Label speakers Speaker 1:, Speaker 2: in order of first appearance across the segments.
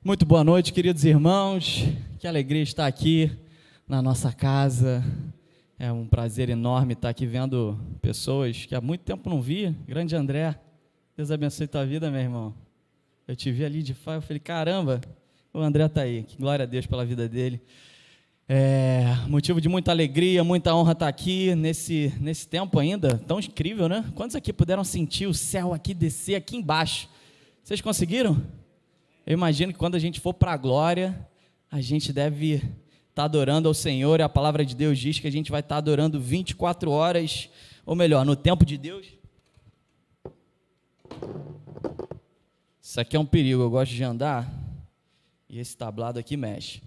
Speaker 1: Muito boa noite, queridos irmãos. Que alegria estar aqui na nossa casa. É um prazer enorme estar aqui vendo pessoas que há muito tempo não via. Grande André, Deus abençoe tua vida, meu irmão. Eu te vi ali de fora, eu falei, caramba, o André está aí. Que glória a Deus pela vida dele. Motivo de muita alegria, muita honra estar aqui nesse tempo ainda, tão incrível, né? Quantos aqui puderam sentir o céu aqui descer aqui embaixo? Vocês conseguiram? Eu imagino que quando a gente for para a glória, a gente deve estar adorando ao Senhor, e a palavra de Deus diz que a gente vai estar adorando 24 horas, ou melhor, no tempo de Deus. Isso aqui é um perigo, eu gosto de andar, e esse tablado aqui mexe.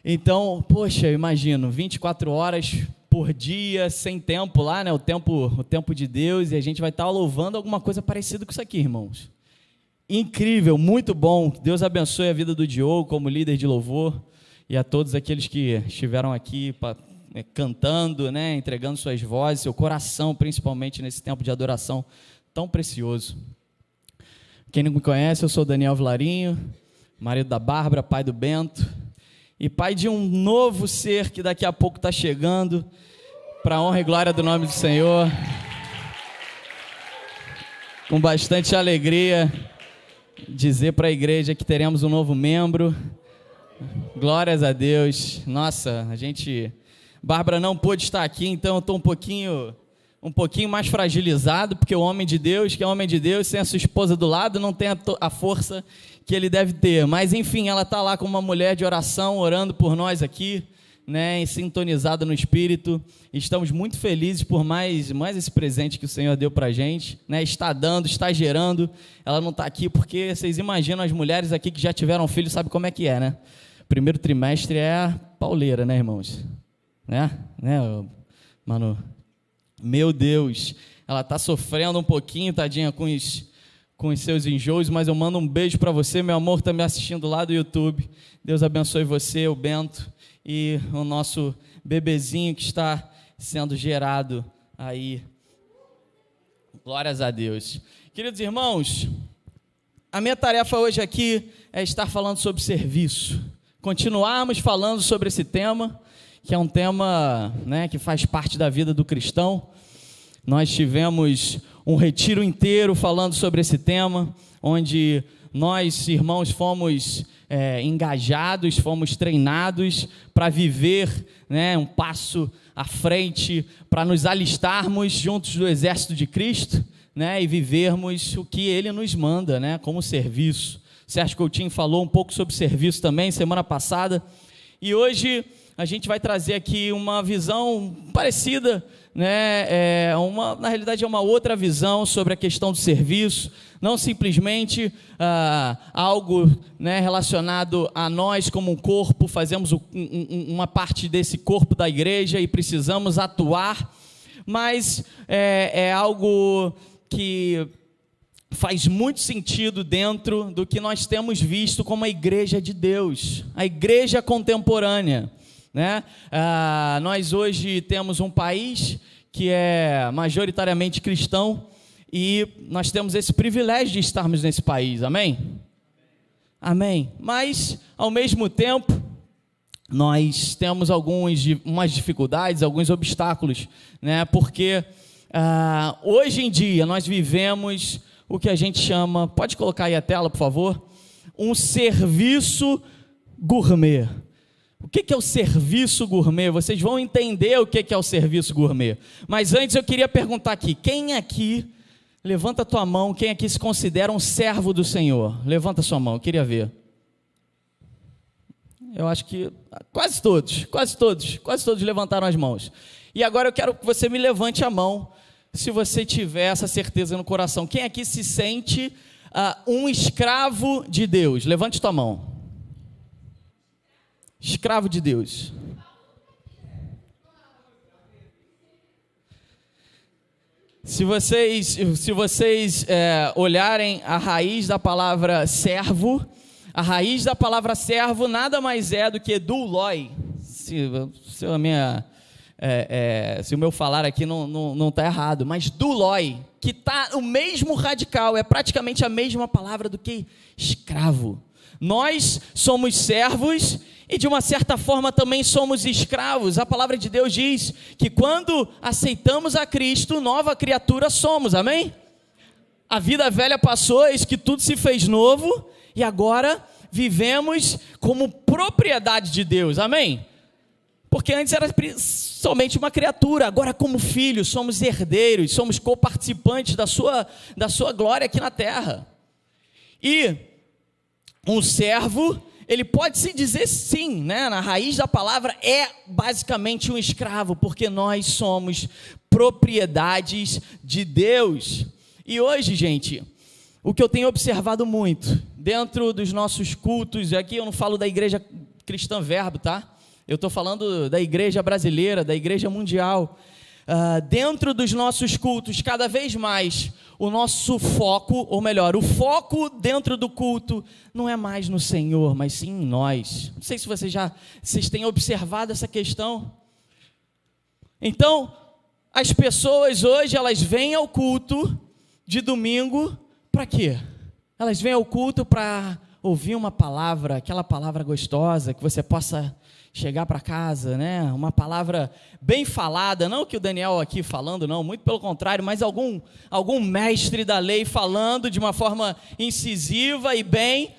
Speaker 1: Então, poxa, eu imagino, 24 horas por dia, sem tempo lá, né? O tempo de Deus, e a gente vai estar louvando alguma coisa parecida com isso aqui, irmãos. Incrível, muito bom. Deus abençoe a vida do Diogo como líder de louvor e a todos aqueles que estiveram aqui cantando, né, entregando suas vozes, seu coração, principalmente nesse tempo de adoração tão precioso. Quem não me conhece, eu sou Daniel Vilarinho, marido da Bárbara, pai do Bento e pai de um novo ser que daqui a pouco está chegando, para a honra e glória do nome do Senhor. Com bastante alegria, dizer para a igreja que teremos um novo membro. Glórias a Deus. Nossa, Bárbara não pôde estar aqui, então eu estou um pouquinho mais fragilizado, porque o homem de Deus, que é homem de Deus, sem a sua esposa do lado, não tem a força que ele deve ter. Mas enfim, ela está lá como uma mulher de oração, orando por nós aqui, né, sintonizada no Espírito. Estamos muito felizes por mais esse presente que o Senhor deu para a gente, né, está dando, está gerando. Ela não está aqui porque vocês imaginam as mulheres aqui que já tiveram filho, sabe como é que é, né? Primeiro trimestre é a pauleira, né, irmãos? Né, Manu? Meu Deus, ela está sofrendo um pouquinho, tadinha, com os seus enjoos, mas eu mando um beijo para você, meu amor, que está me assistindo lá do YouTube. Deus abençoe você, o Bento, e o nosso bebezinho que está sendo gerado aí. Glórias a Deus. Queridos irmãos, a minha tarefa hoje aqui é estar falando sobre serviço. Continuarmos falando sobre esse tema, que é um tema, né, que faz parte da vida do cristão. Nós tivemos um retiro inteiro falando sobre esse tema, onde nós, irmãos, fomos engajados, fomos treinados para viver, né, um passo à frente, para nos alistarmos juntos do exército de Cristo, né, e vivermos o que Ele nos manda, né, como serviço. Sérgio Coutinho falou um pouco sobre serviço também semana passada, e hoje a gente vai trazer aqui uma visão parecida, né? Na realidade é uma outra visão sobre a questão do serviço, não simplesmente algo, né, relacionado a nós como um corpo, fazemos uma parte desse corpo da igreja e precisamos atuar, mas é algo que faz muito sentido dentro do que nós temos visto como a igreja de Deus, a igreja contemporânea. Né? Nós hoje temos um país que é majoritariamente cristão e nós temos esse privilégio de estarmos nesse país, amém? Amém. Mas, ao mesmo tempo, nós temos umas dificuldades, alguns obstáculos, né? Porque hoje em dia nós vivemos o que a gente chama, pode colocar aí a tela, por favor, um serviço gourmet. O que é o serviço gourmet? Vocês vão entender o que é o serviço gourmet. Mas antes eu queria perguntar aqui, quem aqui, levanta a tua mão, quem aqui se considera um servo do Senhor? Levanta a sua mão, eu queria ver. Eu acho que quase todos levantaram as mãos. E agora eu quero que você me levante a mão, se você tiver essa certeza no coração. Quem aqui se sente um escravo de Deus? Levante tua mão. Escravo de Deus. Se vocês olharem a raiz da palavra servo, a raiz da palavra servo nada mais é do que douloi. Se o meu falar aqui não está errado, mas douloi, que está o mesmo radical, é praticamente a mesma palavra do que escravo. Nós somos servos e de uma certa forma também somos escravos. A palavra de Deus diz que quando aceitamos a Cristo, nova criatura somos, amém? A vida velha passou, eis que tudo se fez novo e agora vivemos como propriedade de Deus, amém? Porque antes era somente uma criatura, agora como filhos, somos herdeiros, somos coparticipantes da sua glória aqui na terra. E um servo, ele pode se dizer sim, né? Na raiz da palavra é basicamente um escravo, porque nós somos propriedades de Deus. E hoje, gente, o que eu tenho observado muito, dentro dos nossos cultos, aqui eu não falo da igreja cristã Verbo, tá? Eu estou falando da igreja brasileira, da igreja mundial. Dentro dos nossos cultos, cada vez mais, o nosso foco, ou melhor, o foco dentro do culto, não é mais no Senhor, mas sim em nós. Não sei se vocês têm observado essa questão. Então, as pessoas hoje, elas vêm ao culto de domingo, para quê? Elas vêm ao culto para ouvir uma palavra, aquela palavra gostosa, que você possa chegar para casa, né? Uma palavra bem falada, não que o Daniel aqui falando, não, muito pelo contrário, mas algum mestre da lei falando de uma forma incisiva e bem,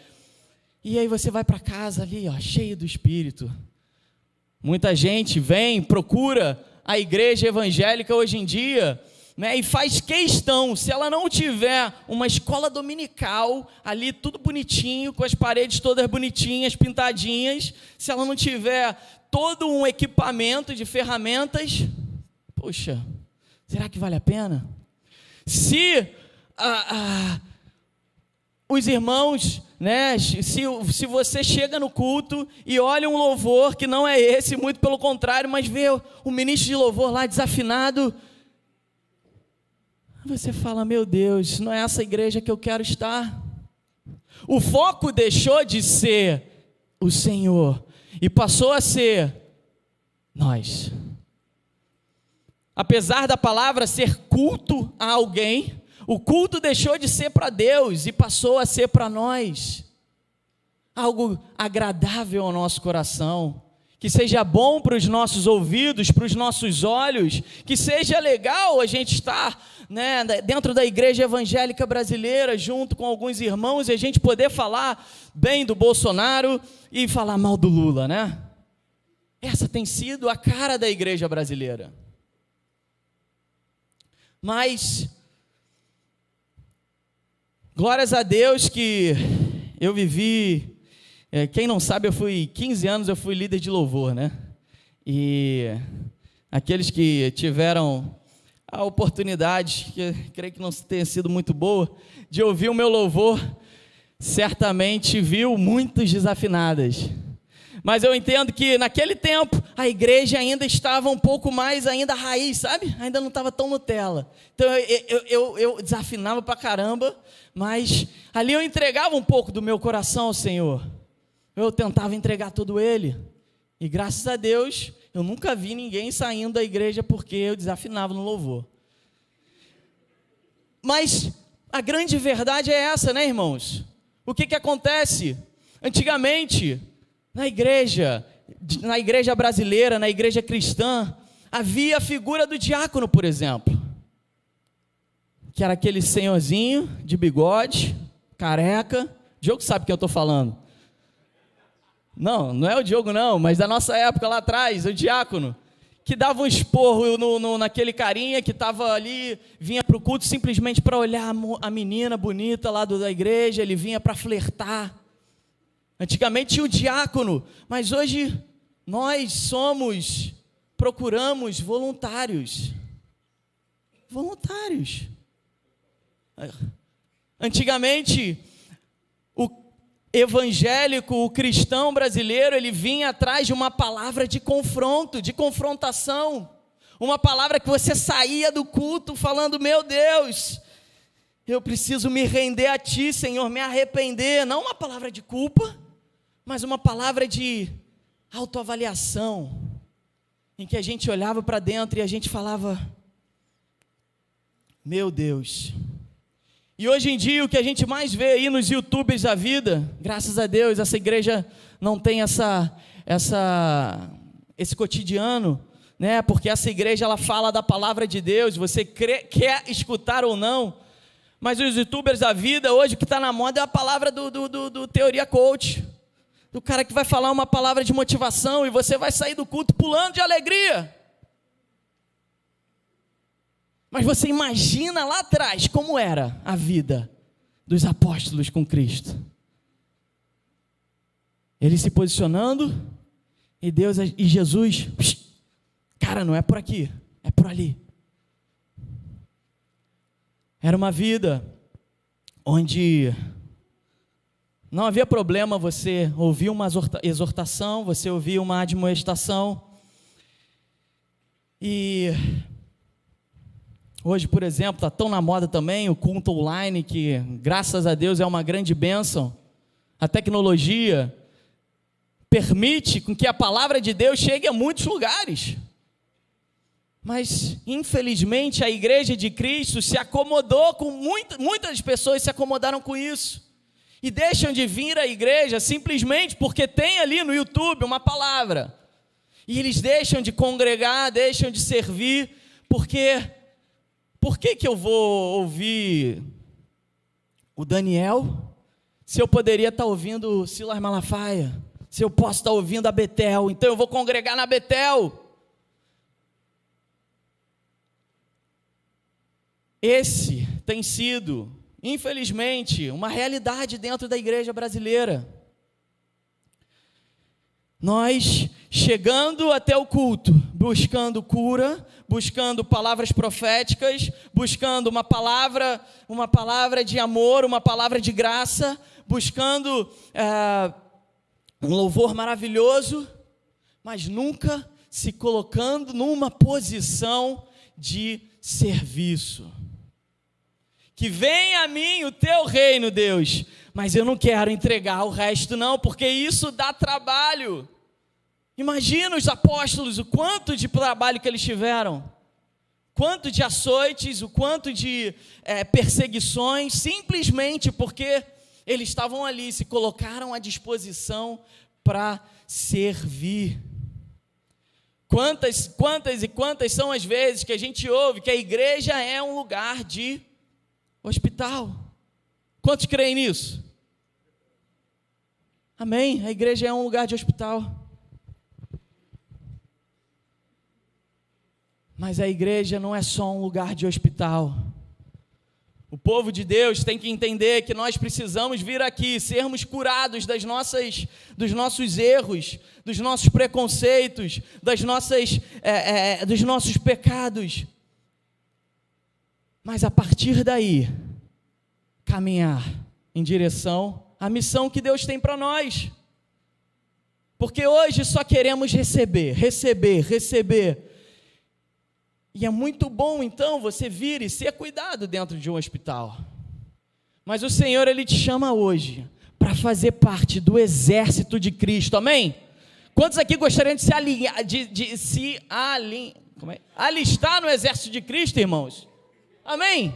Speaker 1: e aí você vai para casa ali, ó, cheio do Espírito. Muita gente vem, procura a igreja evangélica hoje em dia, né, e faz questão, se ela não tiver uma escola dominical, ali tudo bonitinho, com as paredes todas bonitinhas, pintadinhas, se ela não tiver todo um equipamento de ferramentas, poxa, será que vale a pena? Se os irmãos, né, se você chega no culto e olha um louvor que não é esse, muito pelo contrário, mas vê o ministro de louvor lá desafinado, você fala, meu Deus, não é essa igreja que eu quero estar. O foco deixou de ser o Senhor e passou a ser nós. Apesar da palavra ser culto a alguém, o culto deixou de ser para Deus e passou a ser para nós. Algo agradável ao nosso coração, que seja bom para os nossos ouvidos, para os nossos olhos, que seja legal a gente estar, né, dentro da igreja evangélica brasileira, junto com alguns irmãos, e a gente poder falar bem do Bolsonaro e falar mal do Lula, né? Essa tem sido a cara da igreja brasileira. Mas, glórias a Deus que eu vivi, quem não sabe, 15 anos eu fui líder de louvor, né? E aqueles que tiveram a oportunidade, que creio que não tenha sido muito boa, de ouvir o meu louvor, certamente viu muitas desafinadas. Mas eu entendo que naquele tempo a igreja ainda estava um pouco mais ainda raiz, sabe? Ainda não estava tão Nutella. Então eu desafinava pra caramba, mas ali eu entregava um pouco do meu coração ao Senhor. Eu tentava entregar todo ele. E graças a Deus, eu nunca vi ninguém saindo da igreja porque eu desafinava no louvor. Mas a grande verdade é essa, né, irmãos? O que acontece? Antigamente, na igreja brasileira, na igreja cristã, havia a figura do diácono, por exemplo, que era aquele senhorzinho de bigode, careca. Diogo sabe o que eu estou falando. Não é o Diogo não, mas da nossa época lá atrás, o diácono, que dava um esporro naquele carinha que estava ali, vinha para o culto simplesmente para olhar a menina bonita lá da igreja, ele vinha para flertar. Antigamente tinha o diácono, mas hoje nós procuramos voluntários. Voluntários. Antigamente, o evangélico, o cristão brasileiro, ele vinha atrás de uma palavra de confronto, de confrontação, uma palavra que você saía do culto falando, meu Deus, eu preciso me render a Ti, Senhor, me arrepender, não uma palavra de culpa, mas uma palavra de autoavaliação, em que a gente olhava para dentro e a gente falava, meu Deus. E hoje em dia o que a gente mais vê aí nos YouTubers da vida, graças a Deus, essa igreja não tem esse cotidiano, né? Porque essa igreja ela fala da palavra de Deus, você quer escutar ou não, mas os YouTubers da vida hoje o que está na moda é a palavra do teoria coach, do cara que vai falar uma palavra de motivação e você vai sair do culto pulando de alegria. Mas você imagina lá atrás como era a vida dos apóstolos com Cristo. Ele se posicionando e Deus e Jesus, cara, não é por aqui, é por ali. Era uma vida onde não havia problema você ouvir uma exortação, você ouvir uma admoestação. E hoje, por exemplo, está tão na moda também o culto online, que graças a Deus é uma grande bênção. A tecnologia permite com que a palavra de Deus chegue a muitos lugares. Mas, infelizmente, a igreja de Cristo se acomodou com muitas pessoas se acomodaram com isso. E deixam de vir à igreja simplesmente porque tem ali no YouTube uma palavra. E eles deixam de congregar, deixam de servir, porque... Por que eu vou ouvir o Daniel, se eu poderia estar ouvindo o Silas Malafaia, se eu posso estar ouvindo a Betel, então eu vou congregar na Betel. Esse tem sido, infelizmente, uma realidade dentro da igreja brasileira. Nós chegando até o culto, buscando cura, buscando palavras proféticas, buscando uma palavra de amor, uma palavra de graça, buscando um louvor maravilhoso, mas nunca se colocando numa posição de serviço. Que venha a mim o teu reino, Deus, mas eu não quero entregar o resto não, porque isso dá trabalho. Imagina os apóstolos, o quanto de trabalho que eles tiveram, quanto de açoites, o quanto de perseguições, simplesmente porque eles estavam ali, se colocaram à disposição para servir. Quantas são as vezes que a gente ouve que a igreja é um lugar de hospital? Quantos creem nisso? Amém? A igreja é um lugar de hospital. Mas a igreja não é só um lugar de hospital. O povo de Deus tem que entender que nós precisamos vir aqui, sermos curados dos nossos erros, dos nossos preconceitos, dos nossos pecados. Mas a partir daí, caminhar em direção à missão que Deus tem para nós. Porque hoje só queremos receber. E é muito bom, então, você vir e ser cuidado dentro de um hospital. Mas o Senhor, Ele te chama hoje para fazer parte do exército de Cristo, amém? Quantos aqui gostariam de se alistar no exército de Cristo, irmãos? Amém?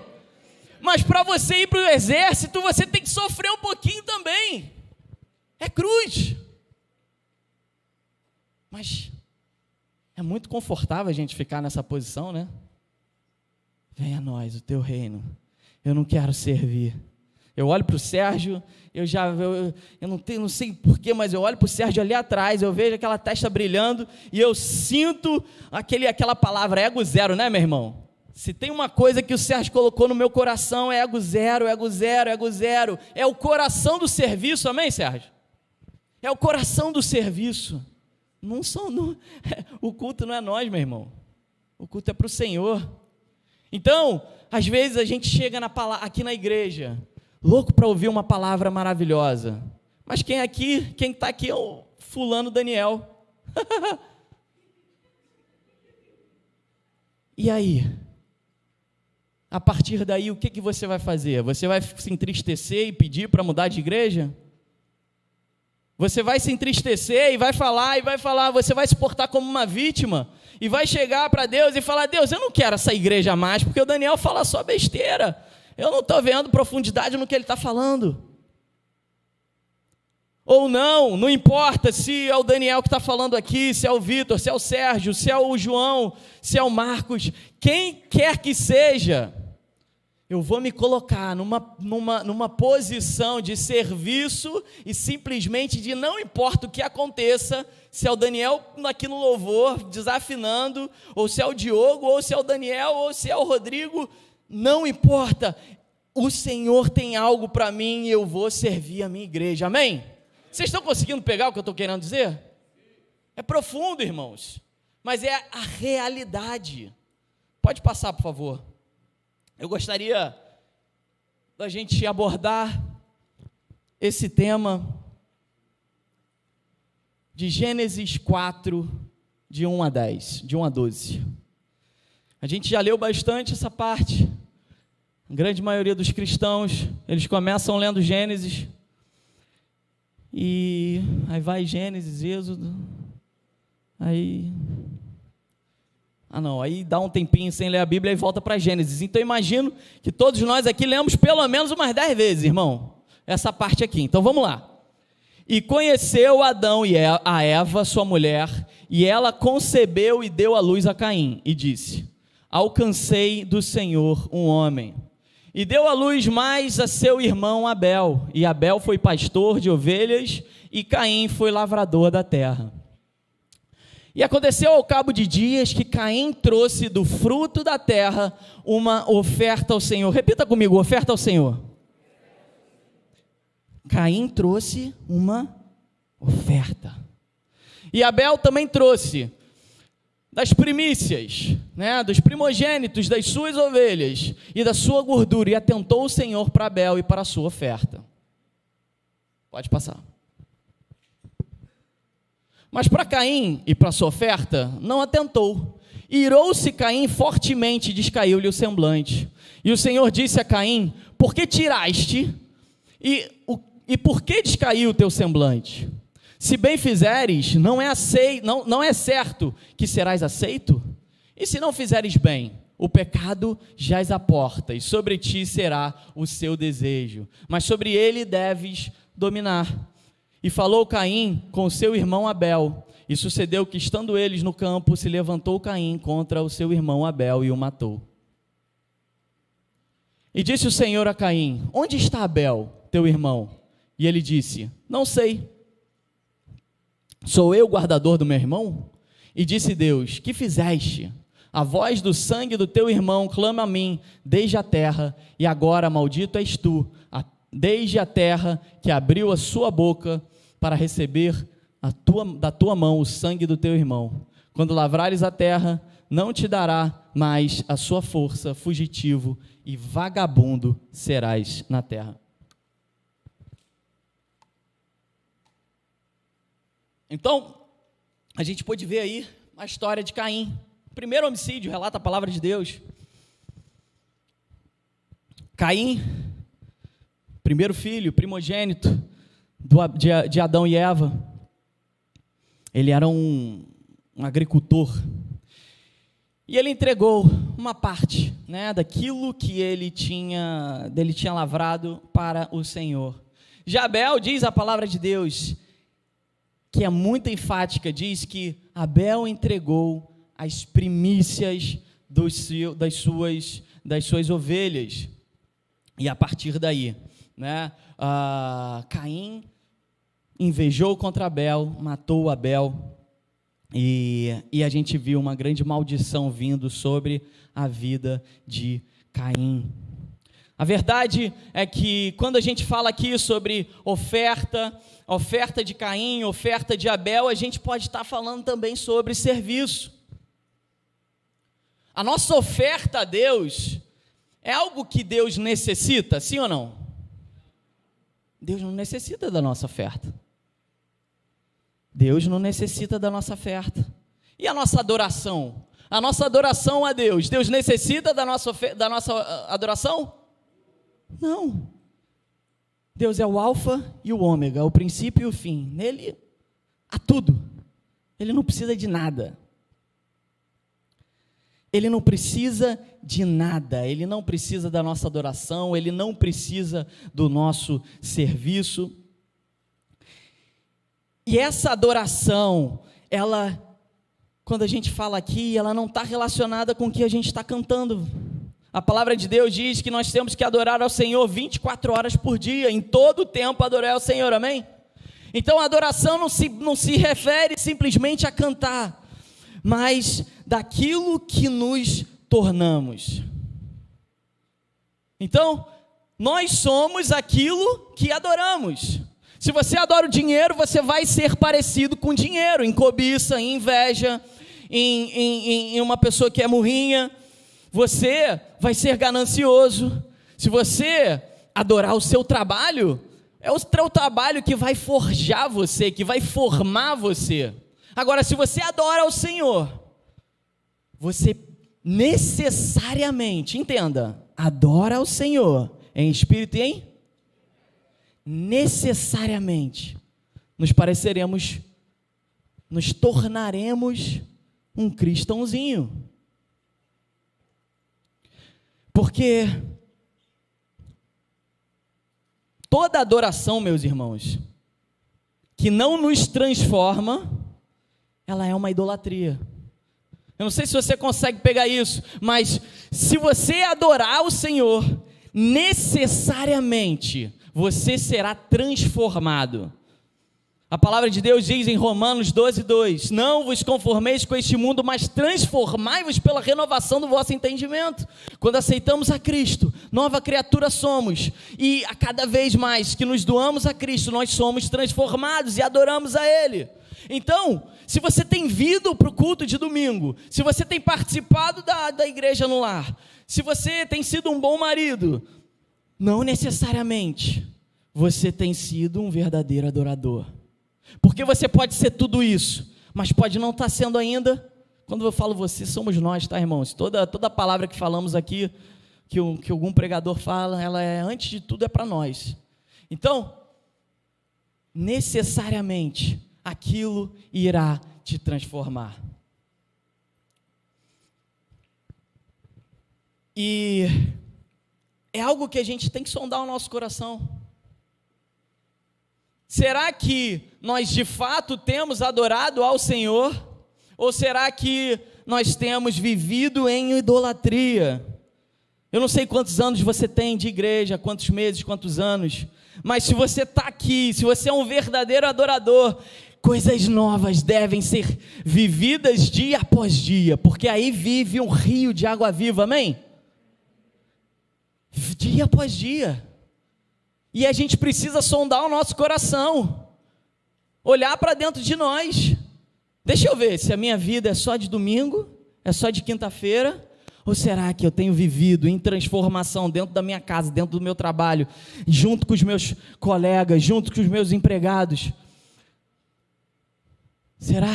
Speaker 1: Mas para você ir para o exército, você tem que sofrer um pouquinho também. É cruz. Mas é muito confortável a gente ficar nessa posição, né? Venha a nós, o teu reino. Eu não quero servir. Eu olho para o Sérgio, eu não sei porquê, mas eu olho para o Sérgio ali atrás, eu vejo aquela testa brilhando e eu sinto aquela palavra ego zero, né, meu irmão? Se tem uma coisa que o Sérgio colocou no meu coração, é ego zero, ego zero, ego zero. É o coração do serviço, amém, Sérgio? É o coração do serviço. O culto não é nós, meu irmão. O culto é para o Senhor. Então, às vezes a gente chega aqui na igreja, louco para ouvir uma palavra maravilhosa. Mas quem está aqui é o fulano Daniel. E aí? A partir daí, o que você vai fazer? Você vai se entristecer e pedir para mudar de igreja? Você vai se entristecer e vai falar, você vai se portar como uma vítima e vai chegar para Deus e falar: Deus, eu não quero essa igreja mais, porque o Daniel fala só besteira. eu não estou vendo profundidade no que ele está falando. Ou não importa se é o Daniel que está falando aqui, se é o Vitor, se é o Sérgio, se é o João, se é o Marcos, quem quer que seja, eu vou me colocar numa posição de serviço e simplesmente de não importa o que aconteça, se é o Daniel aqui no louvor desafinando, ou se é o Diogo, ou se é o Daniel, ou se é o Rodrigo, não importa, o Senhor tem algo para mim e eu vou servir a minha igreja, amém? Vocês estão conseguindo pegar o que eu estou querendo dizer? É profundo, irmãos, mas é a realidade. Pode passar, por favor. Eu gostaria da gente abordar esse tema de Gênesis 4, de 1 a 10, de 1 a 12. A gente já leu bastante essa parte. A grande maioria dos cristãos, eles começam lendo Gênesis, e aí vai Gênesis, Êxodo, aí dá um tempinho sem ler a Bíblia e volta para Gênesis. Então imagino que todos nós aqui lemos pelo menos umas 10 vezes, irmão, essa parte aqui. Então vamos lá. E conheceu Adão e a Eva, sua mulher, e ela concebeu e deu à luz a Caim, e disse: alcancei do Senhor um homem. E deu à luz mais a seu irmão Abel, e Abel foi pastor de ovelhas, e Caim foi lavrador da terra. E aconteceu ao cabo de dias que Caim trouxe do fruto da terra uma oferta ao Senhor. Repita comigo, oferta ao Senhor. Caim trouxe uma oferta. E Abel também trouxe das primícias, dos primogênitos das suas ovelhas e da sua gordura, e atentou o Senhor para Abel e para a sua oferta. Pode passar. Mas para Caim e para a sua oferta, não atentou. Irou-se Caim fortemente, descaiu-lhe o semblante. E o Senhor disse a Caim: por que tiraste e por que descaiu o teu semblante? Se bem fizeres, não é certo que serás aceito? E se não fizeres bem, o pecado jaz à porta, e sobre ti será o seu desejo, mas sobre ele deves dominar. E falou Caim com seu irmão Abel, e sucedeu que, estando eles no campo, se levantou Caim contra o seu irmão Abel e o matou. E disse o Senhor a Caim: onde está Abel, teu irmão? E ele disse: não sei. Sou eu o guardador do meu irmão? E disse Deus: que fizeste? A voz do sangue do teu irmão clama a mim desde a terra, e agora maldito és tu, desde a terra que abriu a sua boca para receber da tua mão o sangue do teu irmão. Quando lavrares a terra, não te dará mais a sua força, fugitivo e vagabundo serás na terra. Então, a gente pode ver aí a história de Caim. Primeiro homicídio, relata a palavra de Deus. Caim, primeiro filho, primogênito de Adão e Eva. Ele era um agricultor. E ele entregou uma parte, daquilo que ele tinha lavrado para o Senhor. Já Abel, diz a palavra de Deus, que é muito enfática, diz que Abel entregou as primícias das suas ovelhas. E a partir daí, Caim invejou contra Abel, matou Abel, e a gente viu uma grande maldição vindo sobre a vida de Caim. A verdade é que quando a gente fala aqui sobre oferta de Caim, oferta de Abel, a gente pode estar falando também sobre serviço. A nossa oferta a Deus é algo que Deus necessita, sim ou não? Deus não necessita da nossa oferta. Deus não necessita da nossa oferta. E a nossa adoração? A nossa adoração a Deus, Deus necessita da nossa adoração? Não. Deus é o alfa e o ômega, o princípio e o fim. Nele há tudo. Ele não precisa de nada. Ele não precisa de nada, Ele não precisa da nossa adoração, Ele não precisa do nosso serviço. E essa adoração, ela, quando a gente fala aqui, ela não está relacionada com o que a gente está cantando. A palavra de Deus diz que nós temos que adorar ao Senhor 24 horas por dia, em todo o tempo adorar ao Senhor, amém? Então a adoração não se refere simplesmente a cantar, mas daquilo que nos tornamos. Então, nós somos aquilo que adoramos. Se você adora o dinheiro, você vai ser parecido com dinheiro, em cobiça, em inveja, em uma pessoa que é murrinha. Você vai ser ganancioso. Se você adorar o seu trabalho, é o teu trabalho que vai forjar você, que vai formar você. Agora, se você adora ao Senhor, você necessariamente, entenda, adora ao Senhor em espírito e em necessariamente nos tornaremos um cristãozinho. Porque toda adoração, meus irmãos, que não nos transforma, ela é uma idolatria. Eu não sei se você consegue pegar isso, mas se você adorar o Senhor, necessariamente você será transformado. A palavra de Deus diz em Romanos 12:2: não vos conformeis com este mundo, mas transformai-vos pela renovação do vosso entendimento. Quando aceitamos a Cristo, nova criatura somos, e a cada vez mais que nos doamos a Cristo, nós somos transformados e adoramos a Ele. Então, se você tem vindo para o culto de domingo, se você tem participado da igreja no lar, se você tem sido um bom marido, não necessariamente você tem sido um verdadeiro adorador. Porque você pode ser tudo isso, mas pode não estar sendo ainda. Quando eu falo você, somos nós, tá, irmãos? Toda palavra que falamos aqui, que algum pregador fala, ela é, antes de tudo, é para nós. Então, necessariamente, aquilo irá te transformar. E é algo que a gente tem que sondar o nosso coração. Será que nós de fato temos adorado ao Senhor? Ou será que nós temos vivido em idolatria? Eu não sei quantos anos você tem de igreja, quantos meses, quantos anos, mas se você está aqui, se você é um verdadeiro adorador, coisas novas devem ser vividas dia após dia, porque aí vive um rio de água viva, amém? Dia após dia. E a gente precisa sondar o nosso coração, olhar para dentro de nós. Deixa eu ver se a minha vida é só de domingo, é só de quinta-feira, ou será que eu tenho vivido em transformação dentro da minha casa, dentro do meu trabalho, junto com os meus colegas, junto com os meus empregados? Será?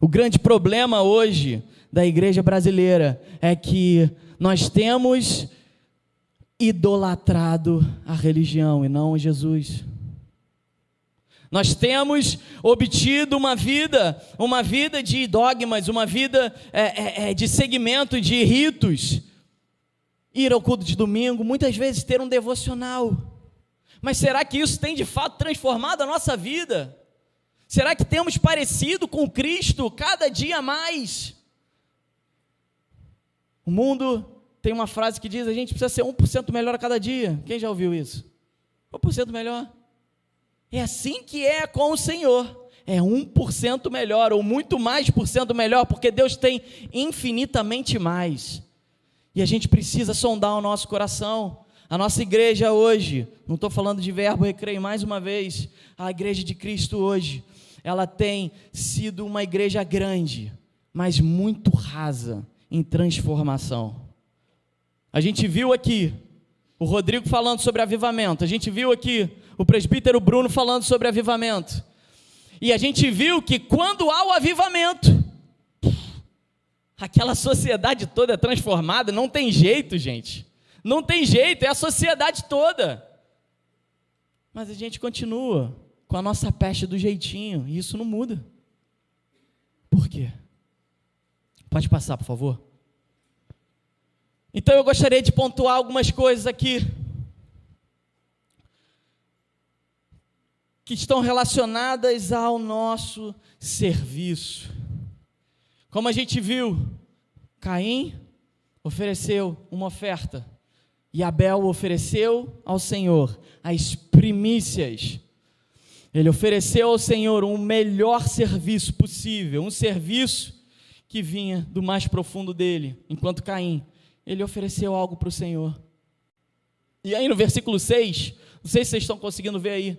Speaker 1: O grande problema hoje da igreja brasileira é que nós temos idolatrado a religião e não Jesus. Nós temos obtido uma vida de dogmas, uma vida de segmento, de ritos. Ir ao culto de domingo, muitas vezes ter um devocional. Mas será que isso tem de fato transformado a nossa vida? Será que temos parecido com Cristo cada dia mais? O mundo tem uma frase que diz: a gente precisa ser 1% melhor a cada dia. Quem já ouviu isso? 1% melhor. É assim que é com o Senhor. É 1% melhor, ou muito mais por cento melhor, porque Deus tem infinitamente mais. E a gente precisa sondar o nosso coração. A nossa igreja hoje, não estou falando de Verbo Recreio mais uma vez, a igreja de Cristo hoje, ela tem sido uma igreja grande, mas muito rasa em transformação. A gente viu aqui o Rodrigo falando sobre avivamento, a gente viu aqui o presbítero Bruno falando sobre avivamento, e a gente viu que quando há o avivamento, aquela sociedade toda é transformada. Não tem jeito, gente, não tem jeito, é a sociedade toda, mas a gente continua com a nossa peste do jeitinho, e isso não muda. Por quê? Pode passar, por favor. Então eu gostaria de pontuar algumas coisas aqui que estão relacionadas ao nosso serviço. Como a gente viu, Caim ofereceu uma oferta e Abel ofereceu ao Senhor as primícias. Ele ofereceu ao Senhor um melhor serviço possível, um serviço que vinha do mais profundo dele, enquanto Caim, ele ofereceu algo para o Senhor. E aí no versículo 6, não sei se vocês estão conseguindo ver aí,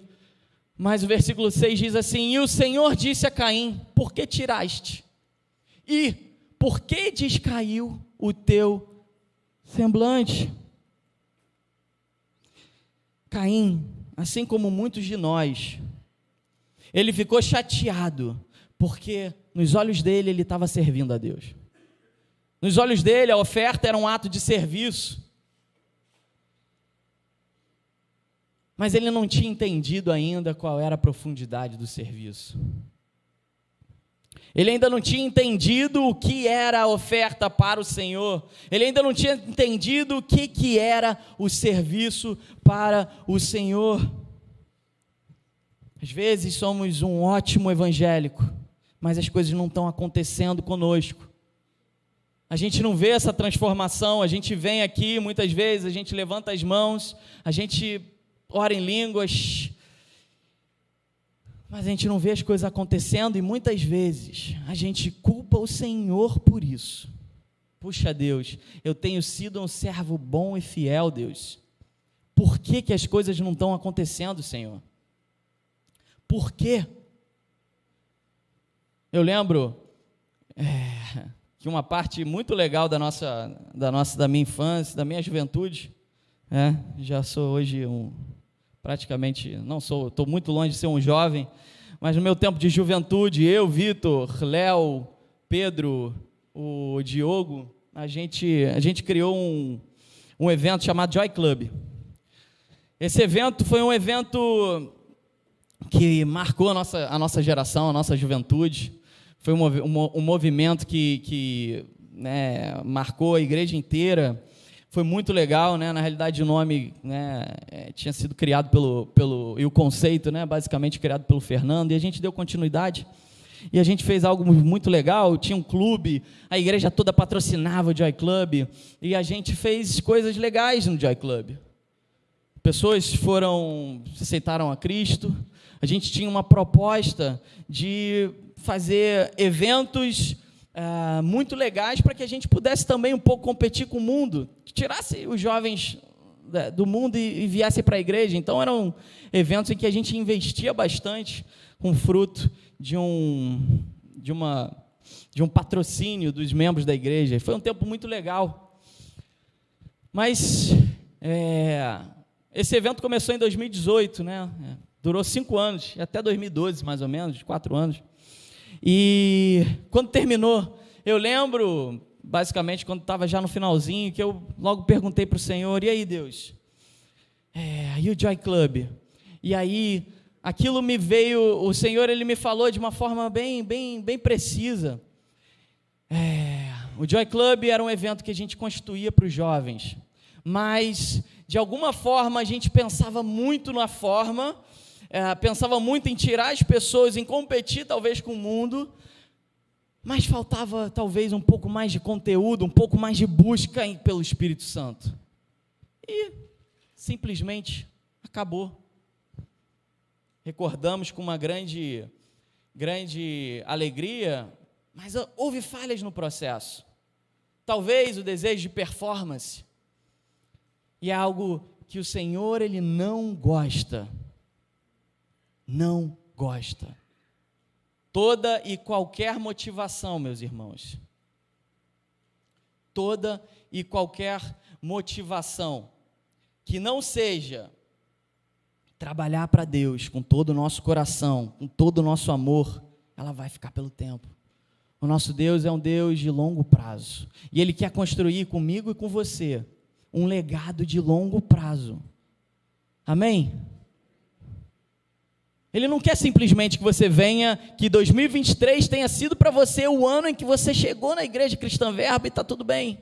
Speaker 1: mas o versículo 6 diz assim: e o Senhor disse a Caim, por que tiraste? E por que descaiu o teu semblante? Caim, assim como muitos de nós, ele ficou chateado, porque nos olhos dele ele estava servindo a Deus. Nos olhos dele a oferta era um ato de serviço. Mas ele não tinha entendido ainda qual era a profundidade do serviço. Ele ainda não tinha entendido o que era a oferta para o Senhor. Ele ainda não tinha entendido o que era o serviço para o Senhor. Às vezes somos um ótimo evangélico, mas as coisas não estão acontecendo conosco. A gente não vê essa transformação, a gente vem aqui, muitas vezes, a gente levanta as mãos, a gente ora em línguas, mas a gente não vê as coisas acontecendo e muitas vezes a gente culpa o Senhor por isso. Puxa Deus, eu tenho sido um servo bom e fiel, Deus. Por que as coisas não estão acontecendo, Senhor? Por quê? Eu lembro que uma parte muito legal da minha infância, da minha juventude, já sou hoje estou muito longe de ser um jovem, mas no meu tempo de juventude, eu, Vitor, Léo, Pedro, o Diogo, a gente criou um evento chamado Joy Club. Esse evento foi um evento que marcou a nossa geração, a nossa juventude. Foi um movimento que marcou a igreja inteira. Foi muito legal, né? Na realidade o nome tinha sido criado e o conceito, basicamente criado pelo Fernando, e a gente deu continuidade, e a gente fez algo muito legal. Tinha um clube, a igreja toda patrocinava o Joy Club, e a gente fez coisas legais no Joy Club. Pessoas aceitaram a Cristo. A gente tinha uma proposta de fazer eventos muito legais para que a gente pudesse também um pouco competir com o mundo, tirasse os jovens do mundo e viesse para a igreja. Então eram eventos em que a gente investia bastante, com fruto de um patrocínio dos membros da igreja. Foi um tempo muito legal. Mas esse evento começou em 2018, durou 5 anos, até 2012 mais ou menos, 4 anos. E quando terminou, eu lembro, basicamente, quando estava já no finalzinho, que eu logo perguntei para o Senhor: e aí, Deus? E o Joy Club? E aí, aquilo me veio, o Senhor, Ele me falou de uma forma bem precisa. O Joy Club era um evento que a gente constituía para os jovens, mas, de alguma forma, a gente pensava muito na forma, pensava muito em tirar as pessoas, em competir talvez com o mundo, mas faltava talvez um pouco mais de conteúdo, um pouco mais de busca pelo Espírito Santo. E simplesmente acabou. Recordamos com uma grande alegria, mas houve falhas no processo. Talvez o desejo de performance, e é algo que o Senhor, Ele não gosta. Não gosta. Toda e qualquer motivação, meus irmãos, toda e qualquer motivação que não seja trabalhar para Deus com todo o nosso coração, com todo o nosso amor, ela vai ficar pelo tempo. O nosso Deus é um Deus de longo prazo, e Ele quer construir comigo e com você um legado de longo prazo. Amém? Ele não quer simplesmente que você venha, que 2023 tenha sido para você o ano em que você chegou na Igreja Cristã Verbo e está tudo bem.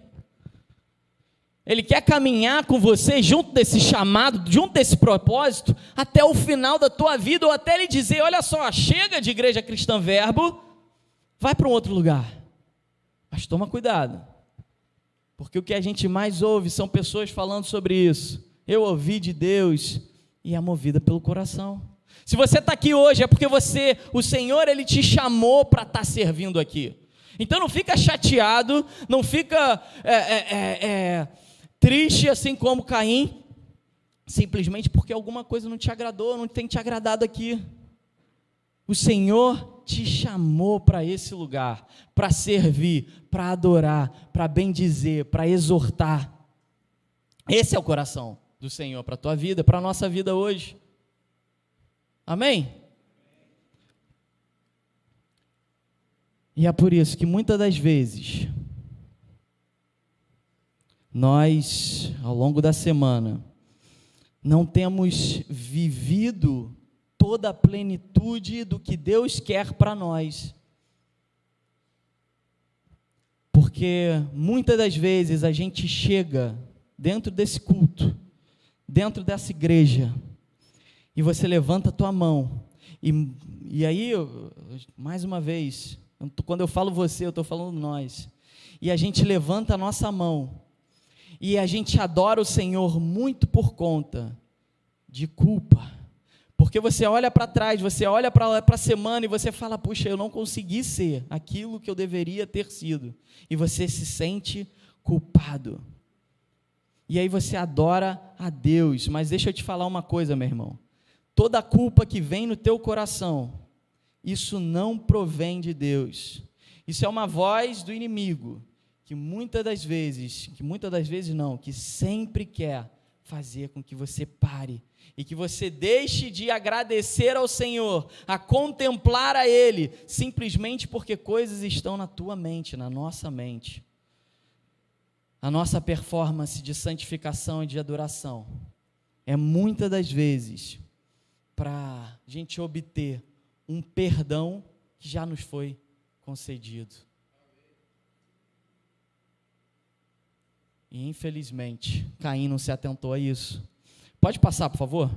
Speaker 1: Ele quer caminhar com você junto desse chamado, junto desse propósito, até o final da tua vida, ou até ele dizer, olha só, chega de Igreja Cristã Verbo, vai para um outro lugar. Mas toma cuidado, porque o que a gente mais ouve são pessoas falando sobre isso. Eu ouvi de Deus e é movida pelo coração. Se você está aqui hoje, é porque o Senhor, Ele te chamou para estar servindo aqui. Então não fica chateado, não fica triste assim como Caim, simplesmente porque alguma coisa não te agradou, não tem te agradado aqui. O Senhor te chamou para esse lugar, para servir, para adorar, para bendizer, para exortar. Esse é o coração do Senhor para a tua vida, para a nossa vida hoje. Amém? E é por isso que muitas das vezes nós, ao longo da semana, não temos vivido toda a plenitude do que Deus quer para nós. Porque muitas das vezes a gente chega dentro desse culto, dentro dessa igreja, e você levanta a tua mão, e aí, mais uma vez, quando eu falo você, eu estou falando nós, e a gente levanta a nossa mão, e a gente adora o Senhor muito por conta de culpa, porque você olha para trás, você olha para a semana e você fala, puxa, eu não consegui ser aquilo que eu deveria ter sido, e você se sente culpado, e aí você adora a Deus. Mas deixa eu te falar uma coisa, meu irmão, toda a culpa que vem no teu coração, isso não provém de Deus, isso é uma voz do inimigo, que sempre quer fazer com que você pare, e que você deixe de agradecer ao Senhor, a contemplar a Ele, simplesmente porque coisas estão na tua mente, na nossa mente. A nossa performance de santificação e de adoração é muitas das vezes para a gente obter um perdão que já nos foi concedido. E infelizmente, Caim não se atentou a isso. Pode passar, por favor?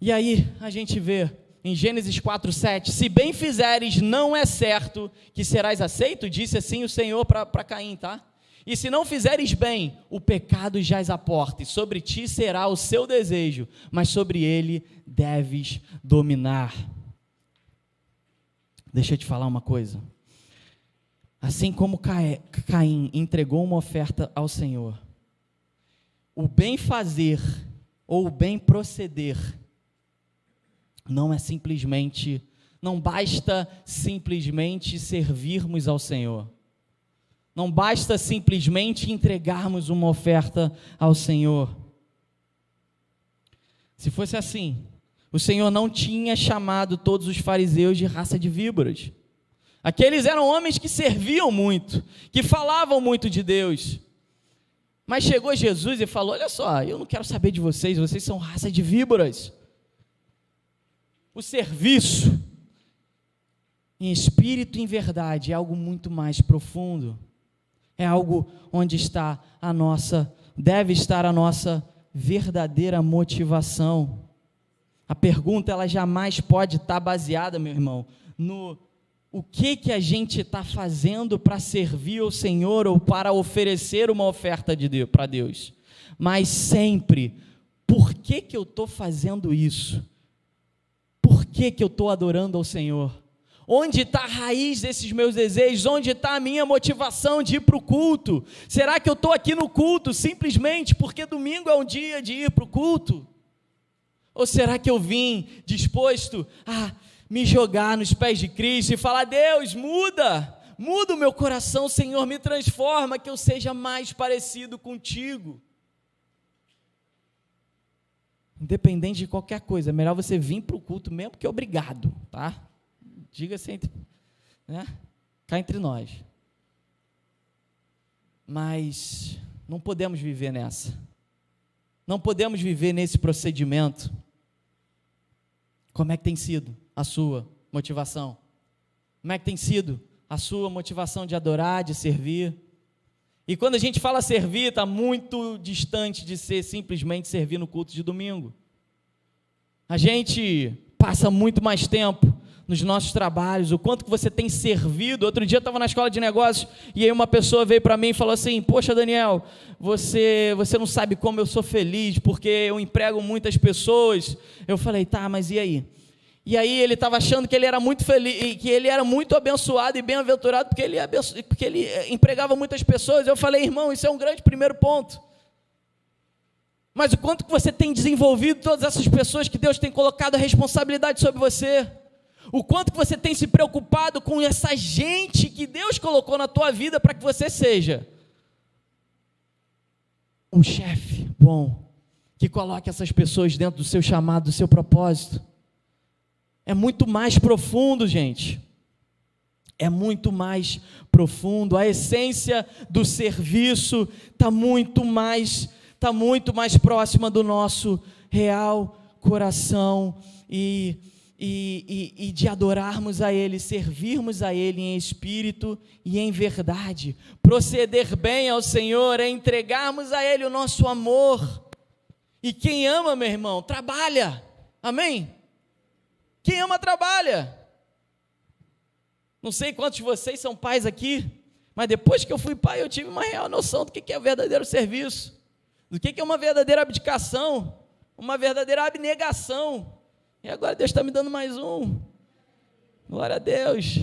Speaker 1: E aí, a gente vê em Gênesis 4:7, se bem fizeres, não é certo que serás aceito, disse assim o Senhor para Caim, tá? E se não fizeres bem, o pecado jaz à porta, e sobre ti será o seu desejo, mas sobre ele deves dominar. Deixa eu te falar uma coisa. Assim como Caim entregou uma oferta ao Senhor, o bem fazer ou o bem proceder não basta simplesmente servirmos ao Senhor. Não basta simplesmente entregarmos uma oferta ao Senhor. Se fosse assim, o Senhor não tinha chamado todos os fariseus de raça de víboras. Aqueles eram homens que serviam muito, que falavam muito de Deus. Mas chegou Jesus e falou, olha só, eu não quero saber de vocês, vocês são raça de víboras. O serviço, em espírito e em verdade, é algo muito mais profundo. É algo onde deve estar a nossa verdadeira motivação. A pergunta, ela jamais pode estar baseada, meu irmão, no o que a gente está fazendo para servir ao Senhor ou para oferecer uma oferta para Deus. Mas sempre, por que eu estou fazendo isso? Por que eu estou adorando ao Senhor? Onde está a raiz desses meus desejos? Onde está a minha motivação de ir para o culto? Será que eu estou aqui no culto simplesmente porque domingo é um dia de ir para o culto? Ou será que eu vim disposto a me jogar nos pés de Cristo e falar, Deus, muda o meu coração, Senhor, me transforma, que eu seja mais parecido contigo. Independente de qualquer coisa, é melhor você vir para o culto mesmo que obrigado, tá? Diga-se né? Cá entre nós. Mas não podemos viver nessa. Não podemos viver nesse procedimento. Como é que tem sido a sua motivação? Como é que tem sido a sua motivação de adorar, de servir? E quando a gente fala servir, está muito distante de ser simplesmente servir no culto de domingo. A gente passa muito mais tempo nos nossos trabalhos, o quanto que você tem servido. Outro dia eu estava na escola de negócios, e aí uma pessoa veio para mim e falou assim: poxa, Daniel, você não sabe como eu sou feliz, porque eu emprego muitas pessoas. Eu falei: tá, mas e aí? E aí ele estava achando que ele era muito feliz, que ele era muito abençoado e bem-aventurado, porque ele empregava muitas pessoas. Eu falei: irmão, isso é um grande primeiro ponto. Mas o quanto que você tem desenvolvido todas essas pessoas que Deus tem colocado a responsabilidade sobre você? O quanto que você tem se preocupado com essa gente que Deus colocou na tua vida para que você seja um chefe bom, que coloque essas pessoas dentro do seu chamado, do seu propósito? É muito mais profundo, gente. É muito mais profundo. A essência do serviço está muito mais próxima do nosso real coração e de adorarmos a Ele, servirmos a Ele em espírito e em verdade. Proceder bem ao Senhor é entregarmos a Ele o nosso amor. E quem ama, meu irmão, trabalha. Amém? Quem ama, trabalha. Não sei quantos de vocês são pais aqui, mas depois que eu fui pai, eu tive uma real noção do que é o verdadeiro serviço, do que é uma verdadeira abdicação, uma verdadeira abnegação. E agora Deus está me dando mais um. Glória a Deus.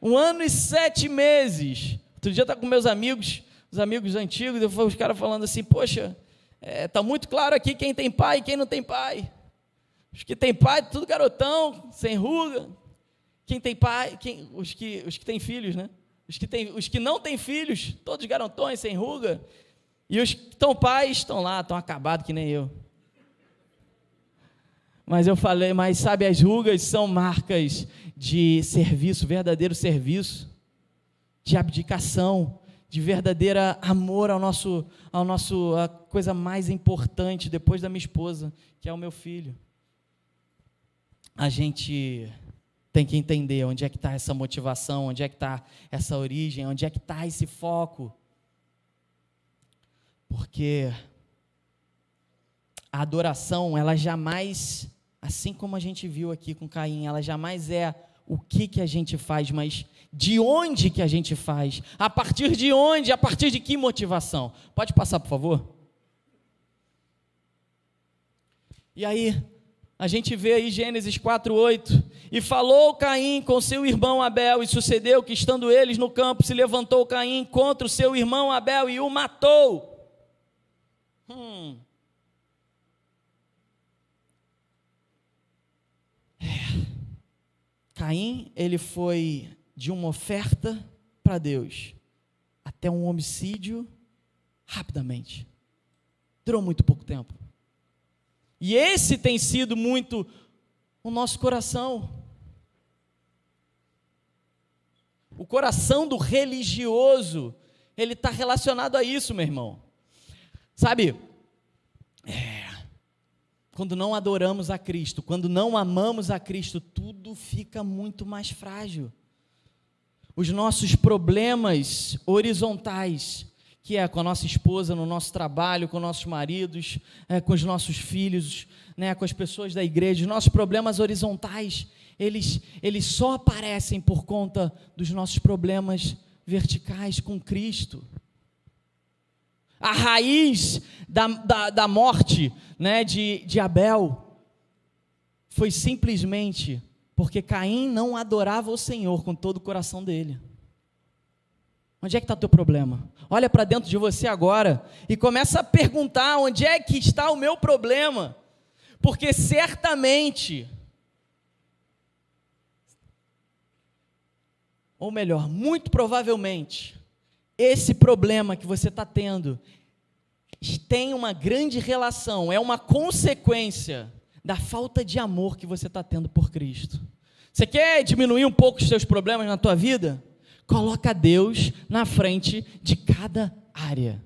Speaker 1: 1 ano e 7 meses. Outro dia eu estava com meus amigos, os amigos antigos, os caras falando assim: poxa, está muito claro aqui quem tem pai e quem não tem pai. Os que têm pai, tudo garotão, sem ruga. Quem tem pai, os que têm filhos, né? Os que não têm filhos, todos garotões, sem ruga. E os que estão pais, estão lá, estão acabados que nem eu. Mas eu falei, mas sabe, as rugas são marcas de serviço, verdadeiro serviço, de abdicação, de verdadeiro amor a coisa mais importante depois da minha esposa, que é o meu filho. A gente tem que entender onde é que está essa motivação, onde é que está essa origem, onde é que está esse foco. Porque a adoração, ela jamais, assim como a gente viu aqui com Caim, ela jamais é o que a gente faz, mas de onde que a gente faz, a partir de onde, a partir de que motivação. Pode passar, por favor? E aí, a gente vê aí Gênesis 4:8, e falou Caim com seu irmão Abel, e sucedeu que, estando eles no campo, se levantou Caim contra o seu irmão Abel e o matou. Caim, ele foi de uma oferta para Deus até um homicídio rapidamente. Durou muito pouco tempo. E esse tem sido muito o nosso coração. O coração do religioso, ele está relacionado a isso, meu irmão. Sabe, quando não adoramos a Cristo, quando não amamos a Cristo, tudo fica muito mais frágil. Os nossos problemas horizontais, que é com a nossa esposa, no nosso trabalho, com nossos maridos, com os nossos filhos, com as pessoas da igreja, os nossos problemas horizontais, eles só aparecem por conta dos nossos problemas verticais com Cristo. A raiz da morte, de Abel foi simplesmente porque Caim não adorava o Senhor com todo o coração dele. Onde é que está o teu problema? Olha para dentro de você agora e começa a perguntar: onde é que está o meu problema? Porque certamente, ou melhor, muito provavelmente, esse problema que você está tendo tem uma grande relação, é uma consequência da falta de amor que você está tendo por Cristo. Você quer diminuir um pouco os seus problemas na tua vida? Coloca Deus na frente de cada área.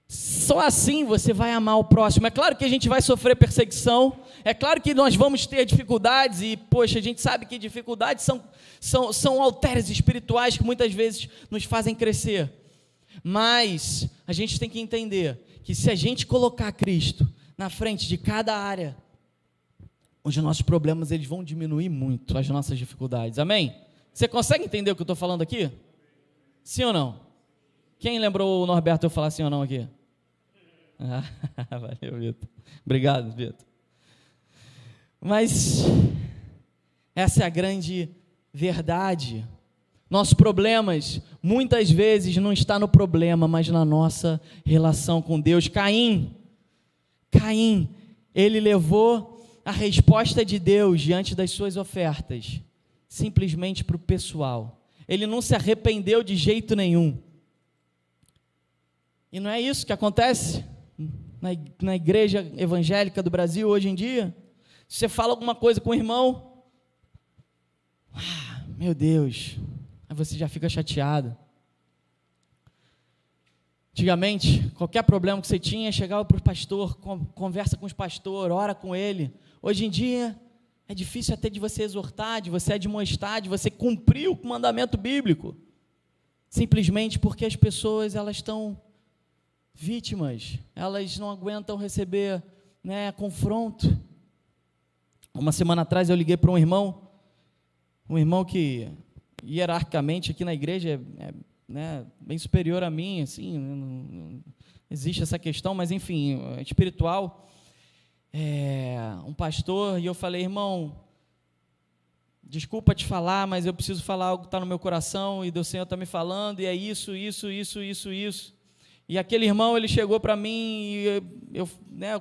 Speaker 1: Só assim você vai amar o próximo. É claro que a gente vai sofrer perseguição, é claro que nós vamos ter dificuldades, e poxa, a gente sabe que dificuldades são halteres espirituais que muitas vezes nos fazem crescer, mas a gente tem que entender que se a gente colocar Cristo na frente de cada área, os nossos problemas eles vão diminuir muito, as nossas dificuldades, amém? Você consegue entender o que eu estou falando aqui? Sim ou não? Quem lembrou o Norberto eu falar sim ou não aqui? Valeu, Vitor. Obrigado, Vitor. Mas essa é a grande verdade. Nossos problemas, muitas vezes, não está no problema, mas na nossa relação com Deus. Caim, ele levou a resposta de Deus diante das suas ofertas, simplesmente para o pessoal. Ele não se arrependeu de jeito nenhum. E não é isso que acontece na igreja evangélica do Brasil hoje em dia? Se você fala alguma coisa com o irmão, meu Deus, aí você já fica chateado. Antigamente, qualquer problema que você tinha, chegava para o pastor, conversa com os pastores, ora com ele. Hoje em dia, é difícil até de você exortar, de você admoestar, de você cumprir o mandamento bíblico, simplesmente porque as pessoas, elas estão vítimas, elas não aguentam receber, confronto. Uma semana atrás eu liguei para um irmão que hierarquicamente aqui na igreja é bem superior a mim, assim, não existe essa questão, mas enfim, espiritual, um pastor, e eu falei, irmão, desculpa te falar, mas eu preciso falar algo que está no meu coração, e o Senhor está me falando, e é isso. E aquele irmão, ele chegou para mim, e eu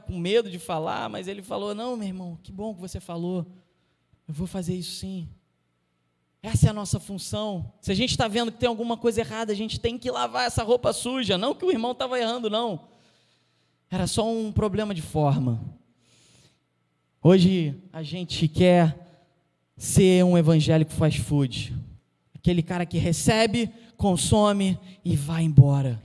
Speaker 1: com medo de falar, mas ele falou, não, meu irmão, que bom que você falou, eu vou fazer isso sim. Essa é a nossa função. Se a gente está vendo que tem alguma coisa errada, a gente tem que lavar essa roupa suja, não que o irmão estava errando, não. Era só um problema de forma. Hoje, a gente quer ser um evangélico fast food, aquele cara que recebe, consome e vai embora.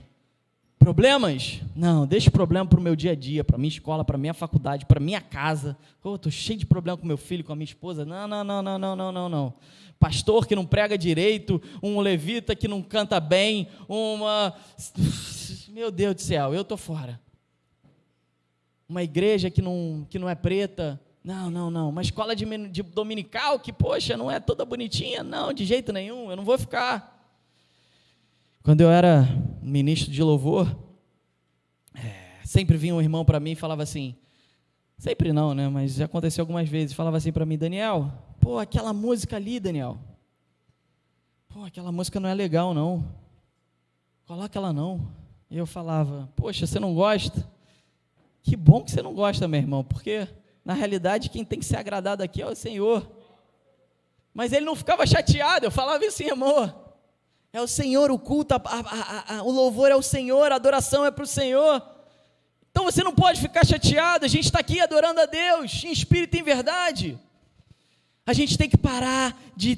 Speaker 1: Problemas? Não, deixa o problema para o meu dia a dia, para a minha escola, para a minha faculdade, para a minha casa. Estou cheio de problema com meu filho, com a minha esposa. Não. Pastor que não prega direito, um levita que não canta bem, meu Deus do céu, eu estou fora. Uma igreja que não é preta, não. Uma escola de dominical que, poxa, não é toda bonitinha, não, de jeito nenhum, eu não vou ficar. Quando eu era ministro de louvor, sempre vinha um irmão para mim e falava assim, sempre não, mas já aconteceu algumas vezes, falava assim para mim, Daniel, aquela música ali, Daniel, aquela música não é legal não, coloca ela não. E eu falava, poxa, você não gosta? Que bom que você não gosta, meu irmão, porque na realidade quem tem que ser agradado aqui é o Senhor. Mas ele não ficava chateado, eu falava assim, amor, é o Senhor, o culto, o louvor é o Senhor, a adoração é para o Senhor. Então você não pode ficar chateado, a gente está aqui adorando a Deus, em espírito e em verdade. A gente tem que parar de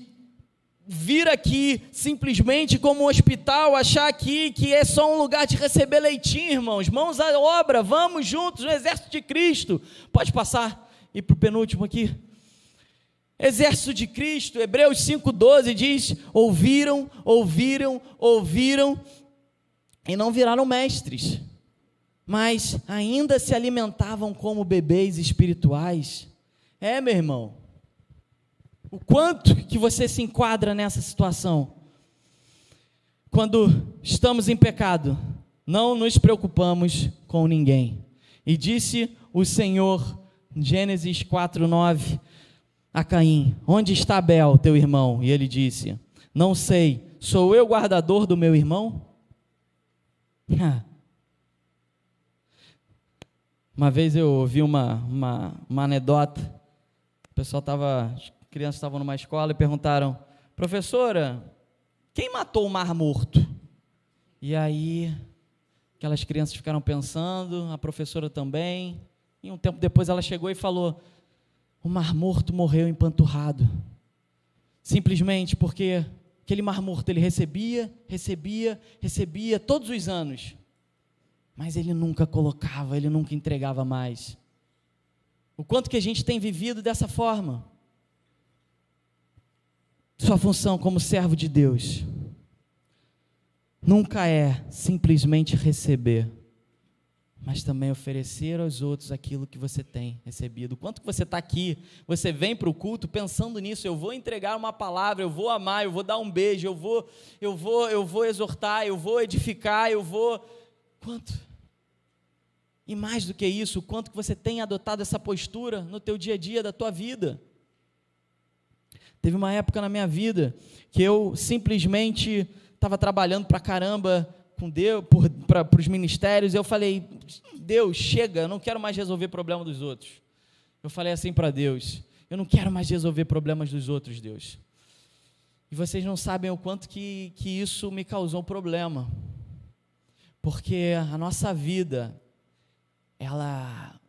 Speaker 1: vir aqui simplesmente como um hospital, achar aqui que é só um lugar de receber leitinho, irmãos. Mãos à obra, vamos juntos no exército de Cristo. Pode passar e para o penúltimo aqui. Exército de Cristo, Hebreus 5,12 diz, ouviram, e não viraram mestres, mas ainda se alimentavam como bebês espirituais. Meu irmão, o quanto que você se enquadra nessa situação? Quando estamos em pecado, não nos preocupamos com ninguém. E disse o Senhor, Gênesis 4,9, a Caim, onde está Abel, teu irmão? E ele disse, não sei, sou eu guardador do meu irmão? Uma vez eu ouvi uma anedota, as crianças estavam numa escola e perguntaram, professora, quem matou o Mar Morto? E aí, aquelas crianças ficaram pensando, a professora também, e um tempo depois ela chegou e falou, o Mar Morto morreu empanturrado, simplesmente porque aquele Mar Morto ele recebia todos os anos, mas ele nunca colocava, ele nunca entregava mais. O quanto que a gente tem vivido dessa forma? Sua função como servo de Deus nunca é simplesmente receber, mas também oferecer aos outros aquilo que você tem recebido. Quanto que você está aqui, você vem para o culto pensando nisso, eu vou entregar uma palavra, eu vou amar, eu vou dar um beijo, eu vou exortar, eu vou edificar, quanto? E mais do que isso, o quanto que você tem adotado essa postura no teu dia a dia da tua vida. Teve uma época na minha vida que eu simplesmente estava trabalhando para caramba com Deus, para os ministérios, e eu falei, Deus, chega, eu não quero mais resolver problema dos outros. Eu falei assim para Deus, eu não quero mais resolver problemas dos outros, Deus. E vocês não sabem o quanto que isso me causou um problema, porque a nossa vida,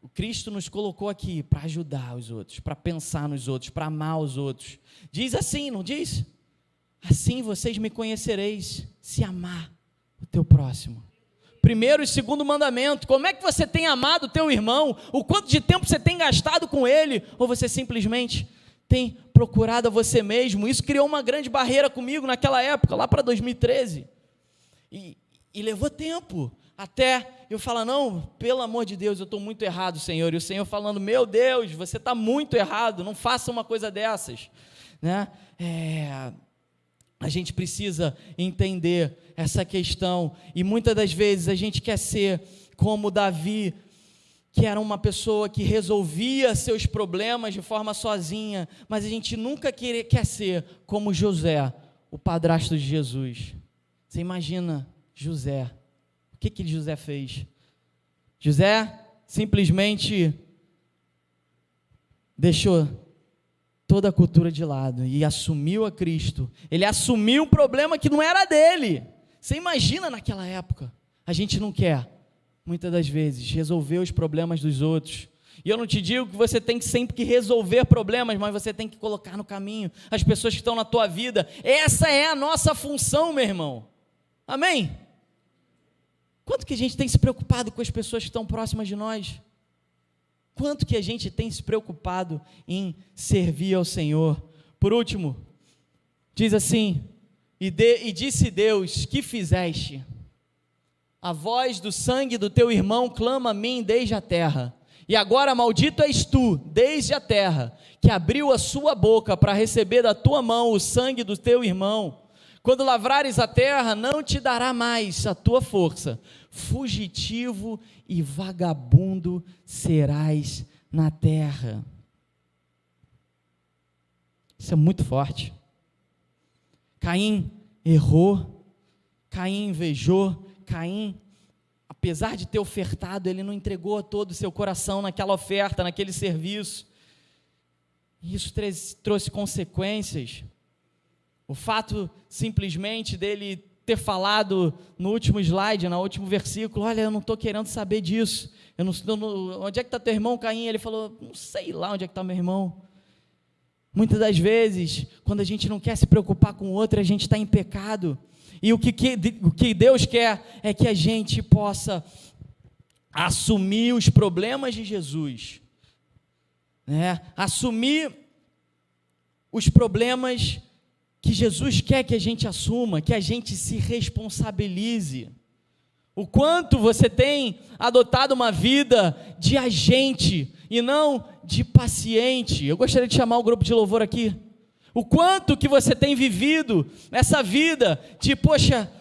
Speaker 1: o Cristo nos colocou aqui para ajudar os outros, para pensar nos outros, para amar os outros. Diz assim, não diz? Assim vocês me conhecereis, se amar o teu próximo. Primeiro e segundo mandamento, como é que você tem amado o teu irmão? O quanto de tempo você tem gastado com ele? Ou você simplesmente tem procurado a você mesmo? Isso criou uma grande barreira comigo naquela época, lá para 2013. E levou tempo, até eu falar, não, pelo amor de Deus, eu estou muito errado, Senhor. E o Senhor falando, meu Deus, você está muito errado, não faça uma coisa dessas. Né? A gente precisa entender essa questão, e muitas das vezes a gente quer ser como Davi, que era uma pessoa que resolvia seus problemas de forma sozinha, mas a gente nunca quer ser como José, o padrasto de Jesus. Você imagina José, o que José fez? José simplesmente deixou toda a cultura de lado e assumiu a Cristo. Ele assumiu um problema que não era dele. Você imagina naquela época? A gente não quer, muitas das vezes, resolver os problemas dos outros. E eu não te digo que você tem sempre que resolver problemas, mas você tem que colocar no caminho as pessoas que estão na tua vida. Essa é a nossa função, meu irmão. Amém? Quanto que a gente tem se preocupado com as pessoas que estão próximas de nós? Quanto que a gente tem se preocupado em servir ao Senhor? Por último, diz assim, e disse Deus, que fizeste? A voz do sangue do teu irmão clama a mim desde a terra, e agora maldito és tu, desde a terra, que abriu a sua boca para receber da tua mão o sangue do teu irmão. Quando lavrares a terra, não te dará mais a tua força, fugitivo e vagabundo serás na terra. Isso é muito forte. Caim errou, Caim invejou, Caim, apesar de ter ofertado, ele não entregou todo o seu coração naquela oferta, naquele serviço. E isso trouxe consequências. O fato simplesmente dele ter falado no último slide, no último versículo, olha, eu não estou querendo saber disso, onde é que está teu irmão, Caim? Ele falou, não sei lá onde é que está meu irmão. Muitas das vezes, quando a gente não quer se preocupar com o outro, a gente está em pecado, e o que Deus quer é que a gente possa assumir os problemas de Jesus, né? Assumir os problemas que Jesus quer que a gente assuma, que a gente se responsabilize. O quanto você tem adotado uma vida de agente e não de paciente. Eu gostaria de chamar o grupo de louvor aqui. O quanto que você tem vivido essa vida de, poxa,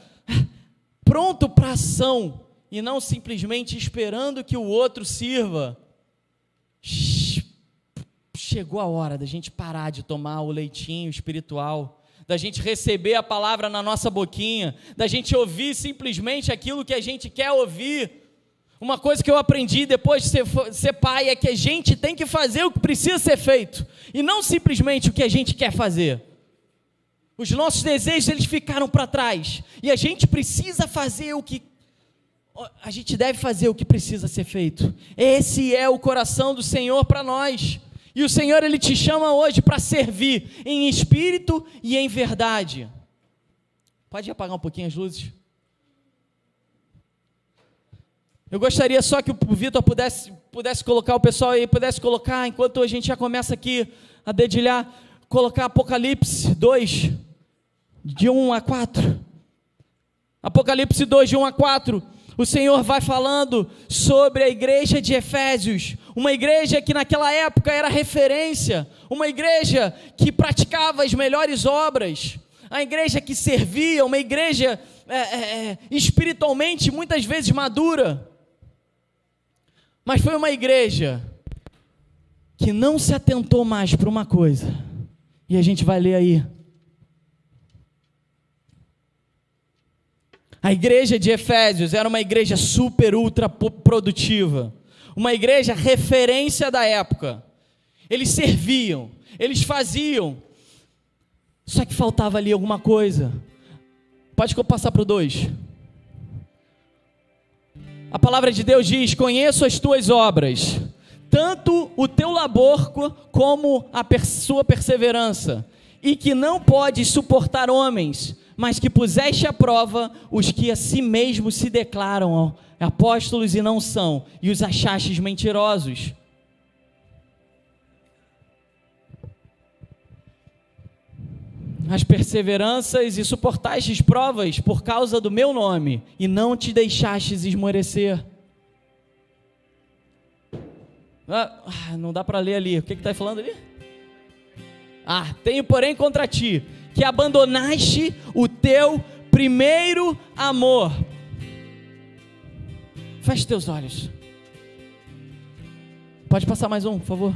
Speaker 1: pronto para ação e não simplesmente esperando que o outro sirva. Chegou a hora da gente parar de tomar o leitinho espiritual, da gente receber a palavra na nossa boquinha, da gente ouvir simplesmente aquilo que a gente quer ouvir. Uma coisa que eu aprendi depois de ser pai é que a gente tem que fazer o que precisa ser feito, e não simplesmente o que a gente quer fazer. Os nossos desejos, eles ficaram para trás, e a gente precisa fazer a gente deve fazer o que precisa ser feito. Esse é o coração do Senhor para nós. E o Senhor, Ele te chama hoje para servir em espírito e em verdade. Pode apagar um pouquinho as luzes? Eu gostaria só que o Vitor pudesse colocar, o pessoal aí pudesse colocar, enquanto a gente já começa aqui a dedilhar, colocar Apocalipse 2, de 1 a 4. Apocalipse 2, de 1 a 4. O Senhor vai falando sobre a igreja de Efésios, uma igreja que naquela época era referência, uma igreja que praticava as melhores obras, a igreja que servia, uma igreja espiritualmente muitas vezes madura, mas foi uma igreja que não se atentou mais para uma coisa, e a gente vai ler aí. A igreja de Efésios era uma igreja super, ultra produtiva, uma igreja referência da época. Eles serviam, eles faziam, só que faltava ali alguma coisa. Pode passar para o 2. A palavra de Deus diz: conheço as tuas obras, tanto o teu labor como a sua perseverança, e que não podes suportar homens, mas que puseste à prova os que a si mesmos se declaram apóstolos e não são, e os achastes mentirosos. As perseveranças e suportastes provas por causa do meu nome, e não te deixastes esmorecer. Não dá para ler ali, o que está falando ali? Tenho porém contra ti, que abandonaste o teu primeiro amor. Feche teus olhos. Pode passar mais um, por favor.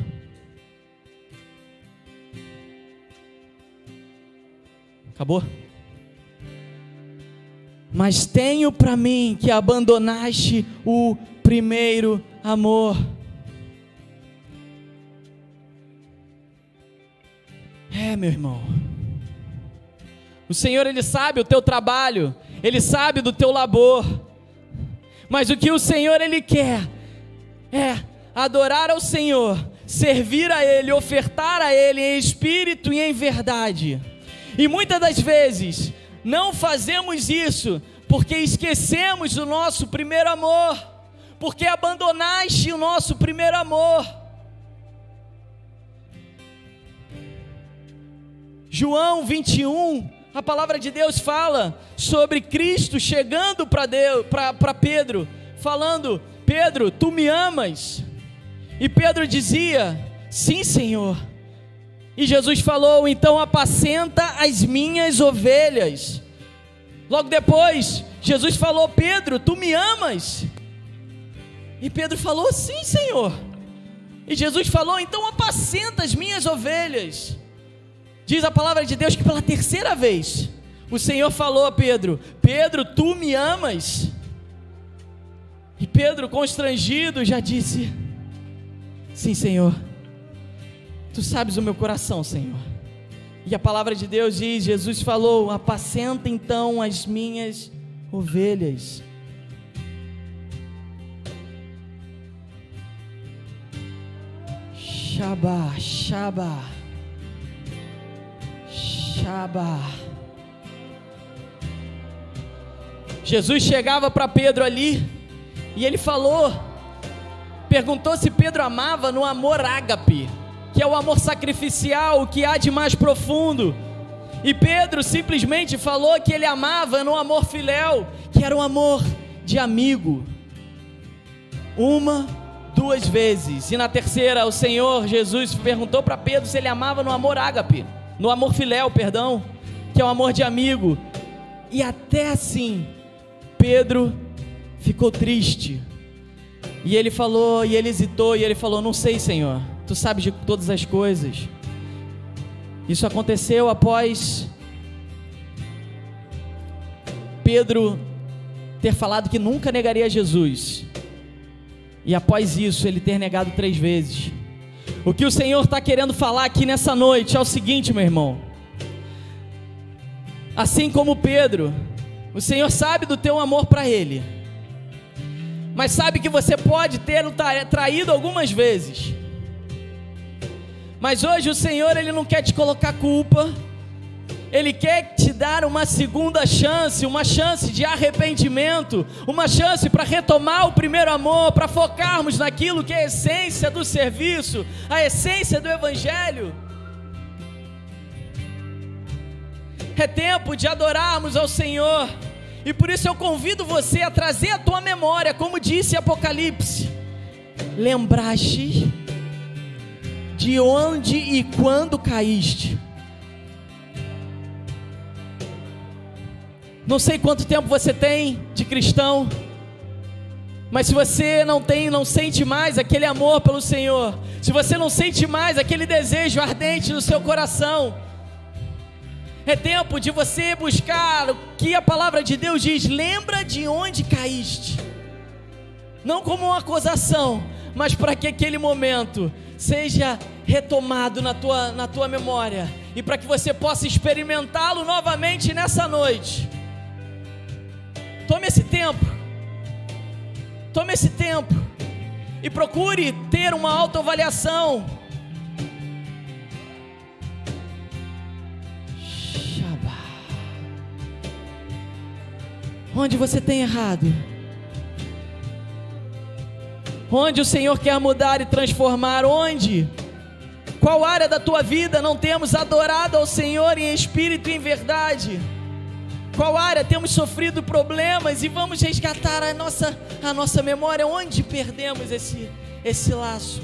Speaker 1: Acabou? Mas tenho para mim que abandonaste o primeiro amor. Meu irmão, o Senhor, Ele sabe o teu trabalho, Ele sabe do teu labor, mas o que o Senhor, Ele quer é adorar ao Senhor, servir a Ele, ofertar a Ele em espírito e em verdade. E muitas das vezes não fazemos isso porque esquecemos do nosso primeiro amor, porque abandonaste o nosso primeiro amor. João 21, a palavra de Deus fala sobre Cristo chegando para Pedro, falando: Pedro, tu me amas? E Pedro dizia: sim, Senhor. E Jesus falou: então apacenta as minhas ovelhas. Logo depois, Jesus falou: Pedro, tu me amas? E Pedro falou: sim, Senhor. E Jesus falou: então apacenta as minhas ovelhas. Diz a palavra de Deus que pela terceira vez o Senhor falou a Pedro: Pedro, tu me amas? E Pedro, constrangido, já disse: sim, Senhor, tu sabes o meu coração, Senhor. E a palavra de Deus diz: Jesus falou: apacenta então as minhas ovelhas. Shabá, Shabá, Shabá. Jesus chegava para Pedro ali e ele perguntou se Pedro amava no amor ágape, que é o amor sacrificial, o que há de mais profundo. E Pedro simplesmente falou que ele amava no amor filéu, que era um amor de amigo. 1, 2 vezes, e na terceira o Senhor Jesus perguntou para Pedro se ele amava no amor ágape, no amor filéu, perdão, que é o amor de amigo. E até assim Pedro ficou triste, e ele falou, e ele hesitou, e ele falou: não sei, Senhor, tu sabes de todas as coisas. Isso aconteceu após Pedro ter falado que nunca negaria Jesus, e após isso ele ter negado 3 vezes. O que o Senhor está querendo falar aqui nessa noite é o seguinte, meu irmão: assim como Pedro, o Senhor sabe do teu amor para Ele, mas sabe que você pode ter traído algumas vezes. Mas hoje o Senhor, Ele não quer te colocar culpa, Ele quer te dar uma segunda chance, uma chance de arrependimento, uma chance para retomar o primeiro amor, para focarmos naquilo que é a essência do serviço, a essência do Evangelho. É tempo de adorarmos ao Senhor, e por isso eu convido você a trazer à tua memória, como disse Apocalipse, lembraste de onde e quando caíste. Não sei quanto tempo você tem de cristão, mas se você não sente mais aquele amor pelo Senhor, se você não sente mais aquele desejo ardente no seu coração, é tempo de você buscar o que a palavra de Deus diz. Lembra de onde caíste, não como uma acusação, mas para que aquele momento seja retomado na tua memória, e para que você possa experimentá-lo novamente nessa noite. Tome esse tempo e procure ter uma autoavaliação. Onde você tem errado? Onde o Senhor quer mudar e transformar? Onde? Qual área da tua vida não temos adorado ao Senhor em espírito e em verdade? Qual área temos sofrido problemas e vamos resgatar a nossa memória? Onde perdemos esse laço?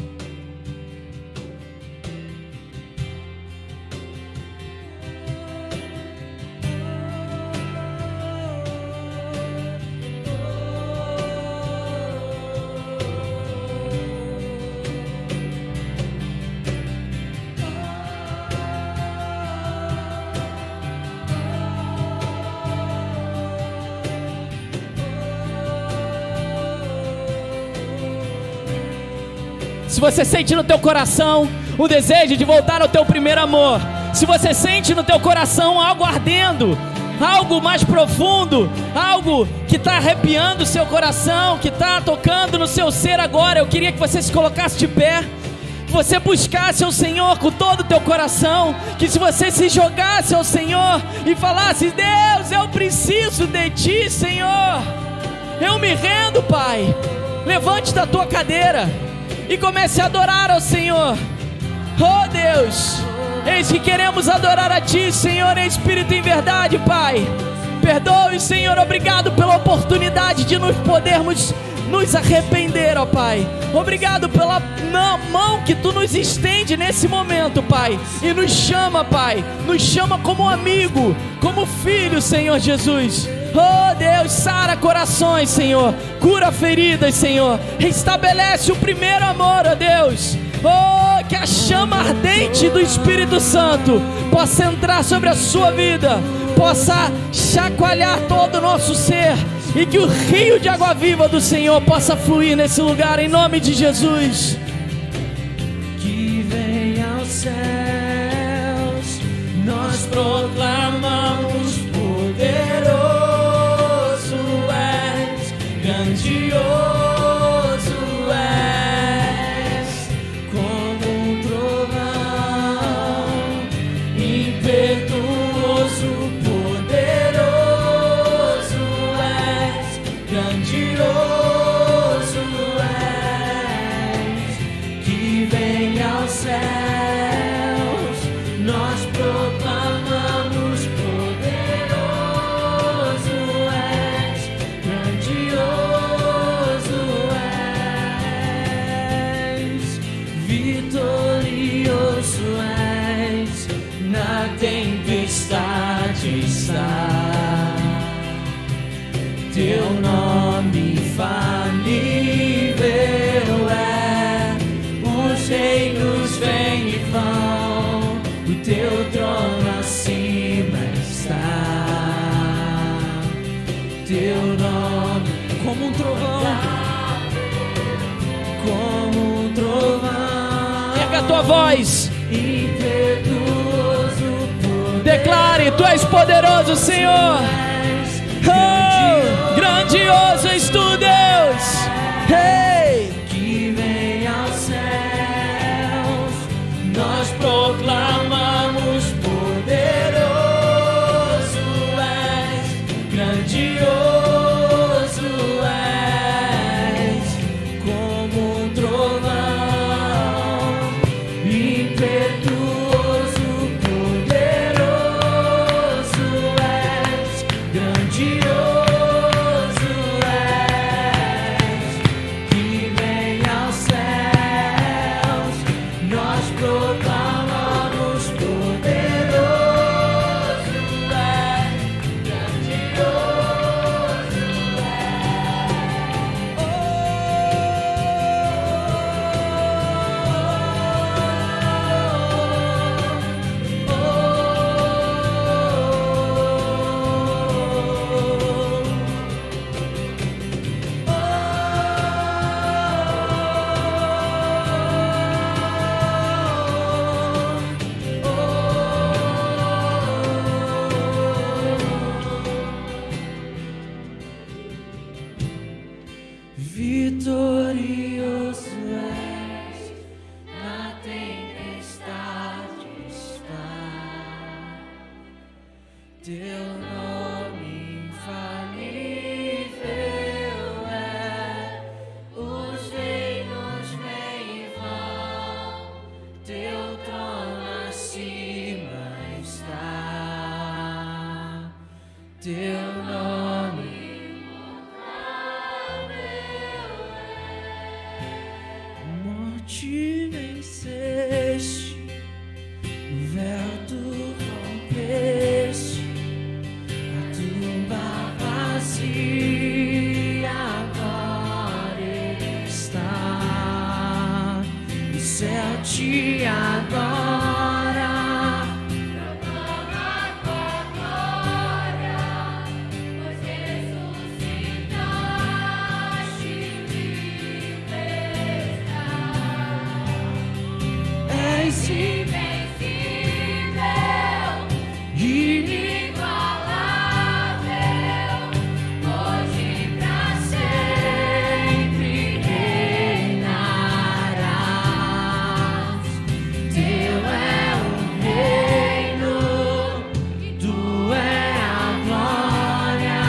Speaker 1: Se você sente no teu coração o desejo de voltar ao teu primeiro amor, se você sente no teu coração algo ardendo, algo mais profundo, algo que está arrepiando o seu coração, que está tocando no seu ser agora, eu queria que você se colocasse de pé, que você buscasse ao Senhor com todo o teu coração, que se você se jogasse ao Senhor e falasse: Deus, eu preciso de Ti, Senhor, eu me rendo, Pai. Levante da tua cadeira e comece a adorar ao Senhor. Oh Deus, eis que queremos adorar a Ti, Senhor, em espírito e em verdade, Pai. Perdoe, Senhor, obrigado pela oportunidade de podermos nos arrepender, ó Pai. Obrigado pela mão que Tu nos estende nesse momento, Pai, e nos chama, Pai, nos chama como amigo, como filho, Senhor Jesus. Oh Deus, sara corações, Senhor, cura feridas, Senhor, restabelece o primeiro amor, ó Deus. Oh, que a chama ardente do Espírito Santo possa entrar sobre a sua vida, possa chacoalhar todo o nosso ser, e que o rio de água viva do Senhor possa fluir nesse lugar, em nome de Jesus.
Speaker 2: Que venha aos céus, nós proclamamos poderoso és, grandioso és, como um trovão, impetuoso, poderoso és, grandioso és. Que venha aos céus, nós proclamamos poderoso és, grandioso és, vitorioso és, na tempestade está Teu nome infalível é. Os reinos vêm e vão, o Teu trono acima está. Teu nome como um trovão, como um trovão.
Speaker 1: Erga a tua voz,
Speaker 2: Impetuoso,
Speaker 1: declare: Tu és poderoso, Senhor. Oh, grandioso és Tu, Deus. Hey.
Speaker 2: Que venha aos céus, nós proclamamos poderoso teu nome. Morte venceste, o véu tu rompeste, a tumba vazia agora está, o céu te adora, proclama tua glória, pois ressuscitaste vivo estás. És invencível, inigualável, hoje pra sempre reinarás. Teu é o reino, tu é a glória,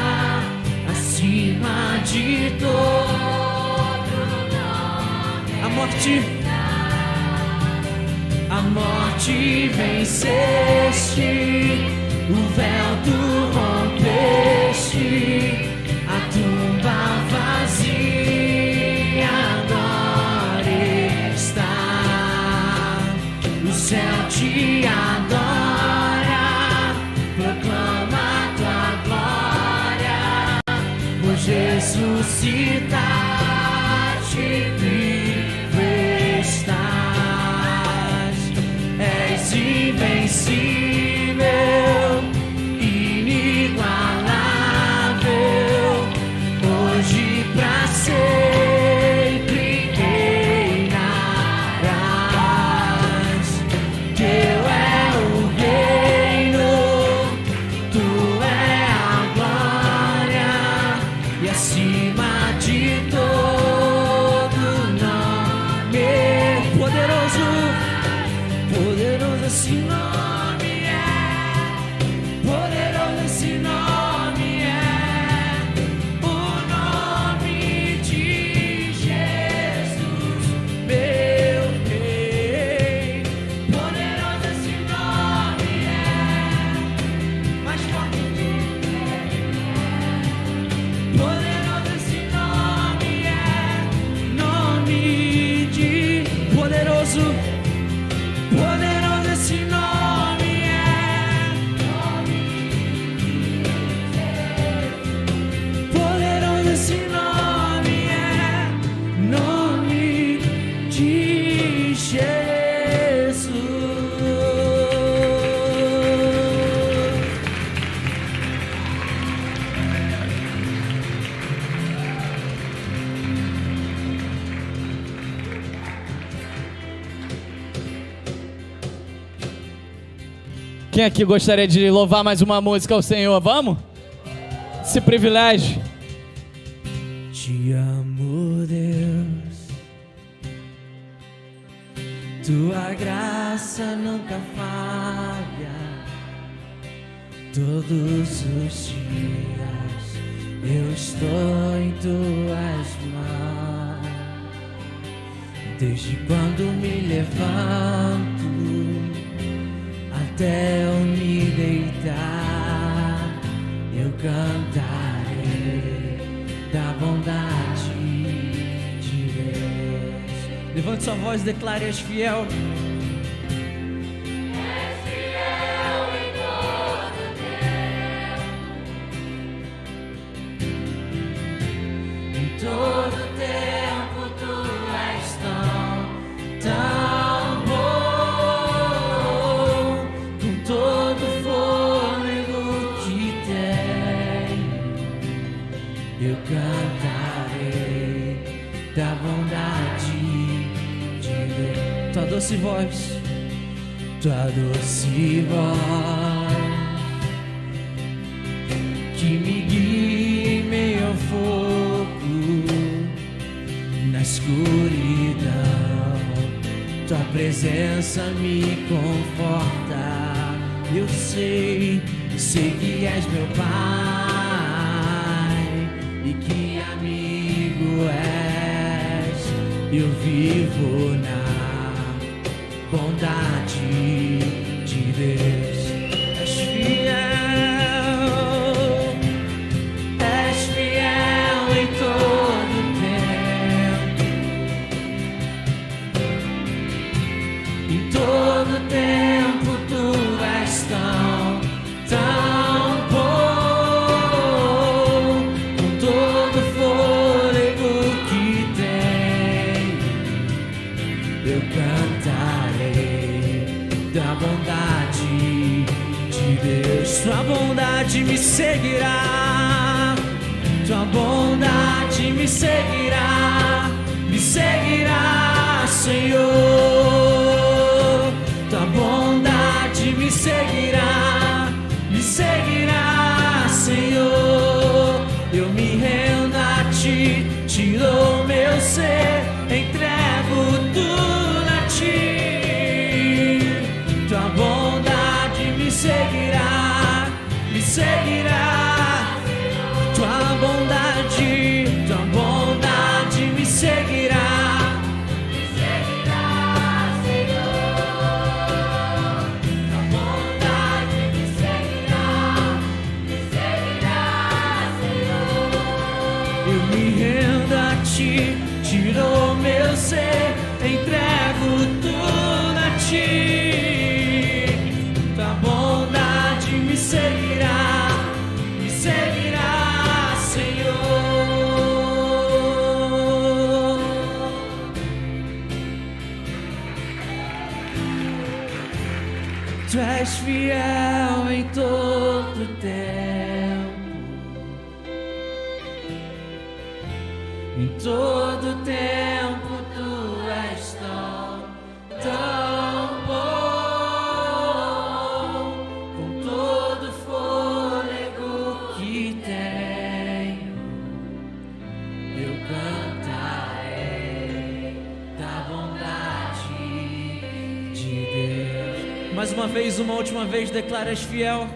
Speaker 2: acima de todo nome. A morte venceste, o véu tu rompeste, a tumba vazia agora está, o céu te adora, proclama tua glória, pois ressuscitaste vivo estás. És invencível, inigualável, hoje pra sempre reinarás. Teu é o reino, tu é a glória, e acima de todo nome, poderoso esse nome é, poderoso esse nome é, o nome de Jesus, meu Rei. Poderoso esse nome é, mais forte que poderoso esse nome é, nome de poderoso. Poderoso esse nome é, poderoso esse nome é, nome de Jesus.
Speaker 1: Quem aqui gostaria de louvar mais uma música ao Senhor? Vamos? Esse privilégio.
Speaker 2: Te amo, Deus, tua graça nunca falha. Todos os dias eu estou em tuas mãos. Desde quando me levanto até eu me deitar, eu cantarei da bondade de Deus. Levante sua voz e declare: és fiel. És fiel em todo tempo. Em todo tempo tu és tão bom. Com todo fôlego que tenho, eu cantarei da bondade de Deus. Tua doce voz, tua doce voz, que me guia em meio ao fogo, na escuridão. Tua presença me conforta. Eu sei que és meu Pai e que amigo és. Eu vivo na bondade de Deus. És fiel, seguirá, tua bondade me seguirá, Senhor. Tua bondade me seguirá, Senhor. Eu me rendo a ti, tirou meu ser, entrego tudo a ti. Tua bondade me seguirá, tua bondade me seguirá, Senhor. Tua bondade me seguirá, Senhor. Eu me rendo a ti, tirou meu ser, entrego tudo a ti. Tua bondade me seguirá, Senhor. Tu és fiel em todo tempo, em todo tempo tu és tão bom, com todo fôlego que tenho, eu cantarei da bondade de Deus. Mais uma vez, uma última vez, declara: és fiel.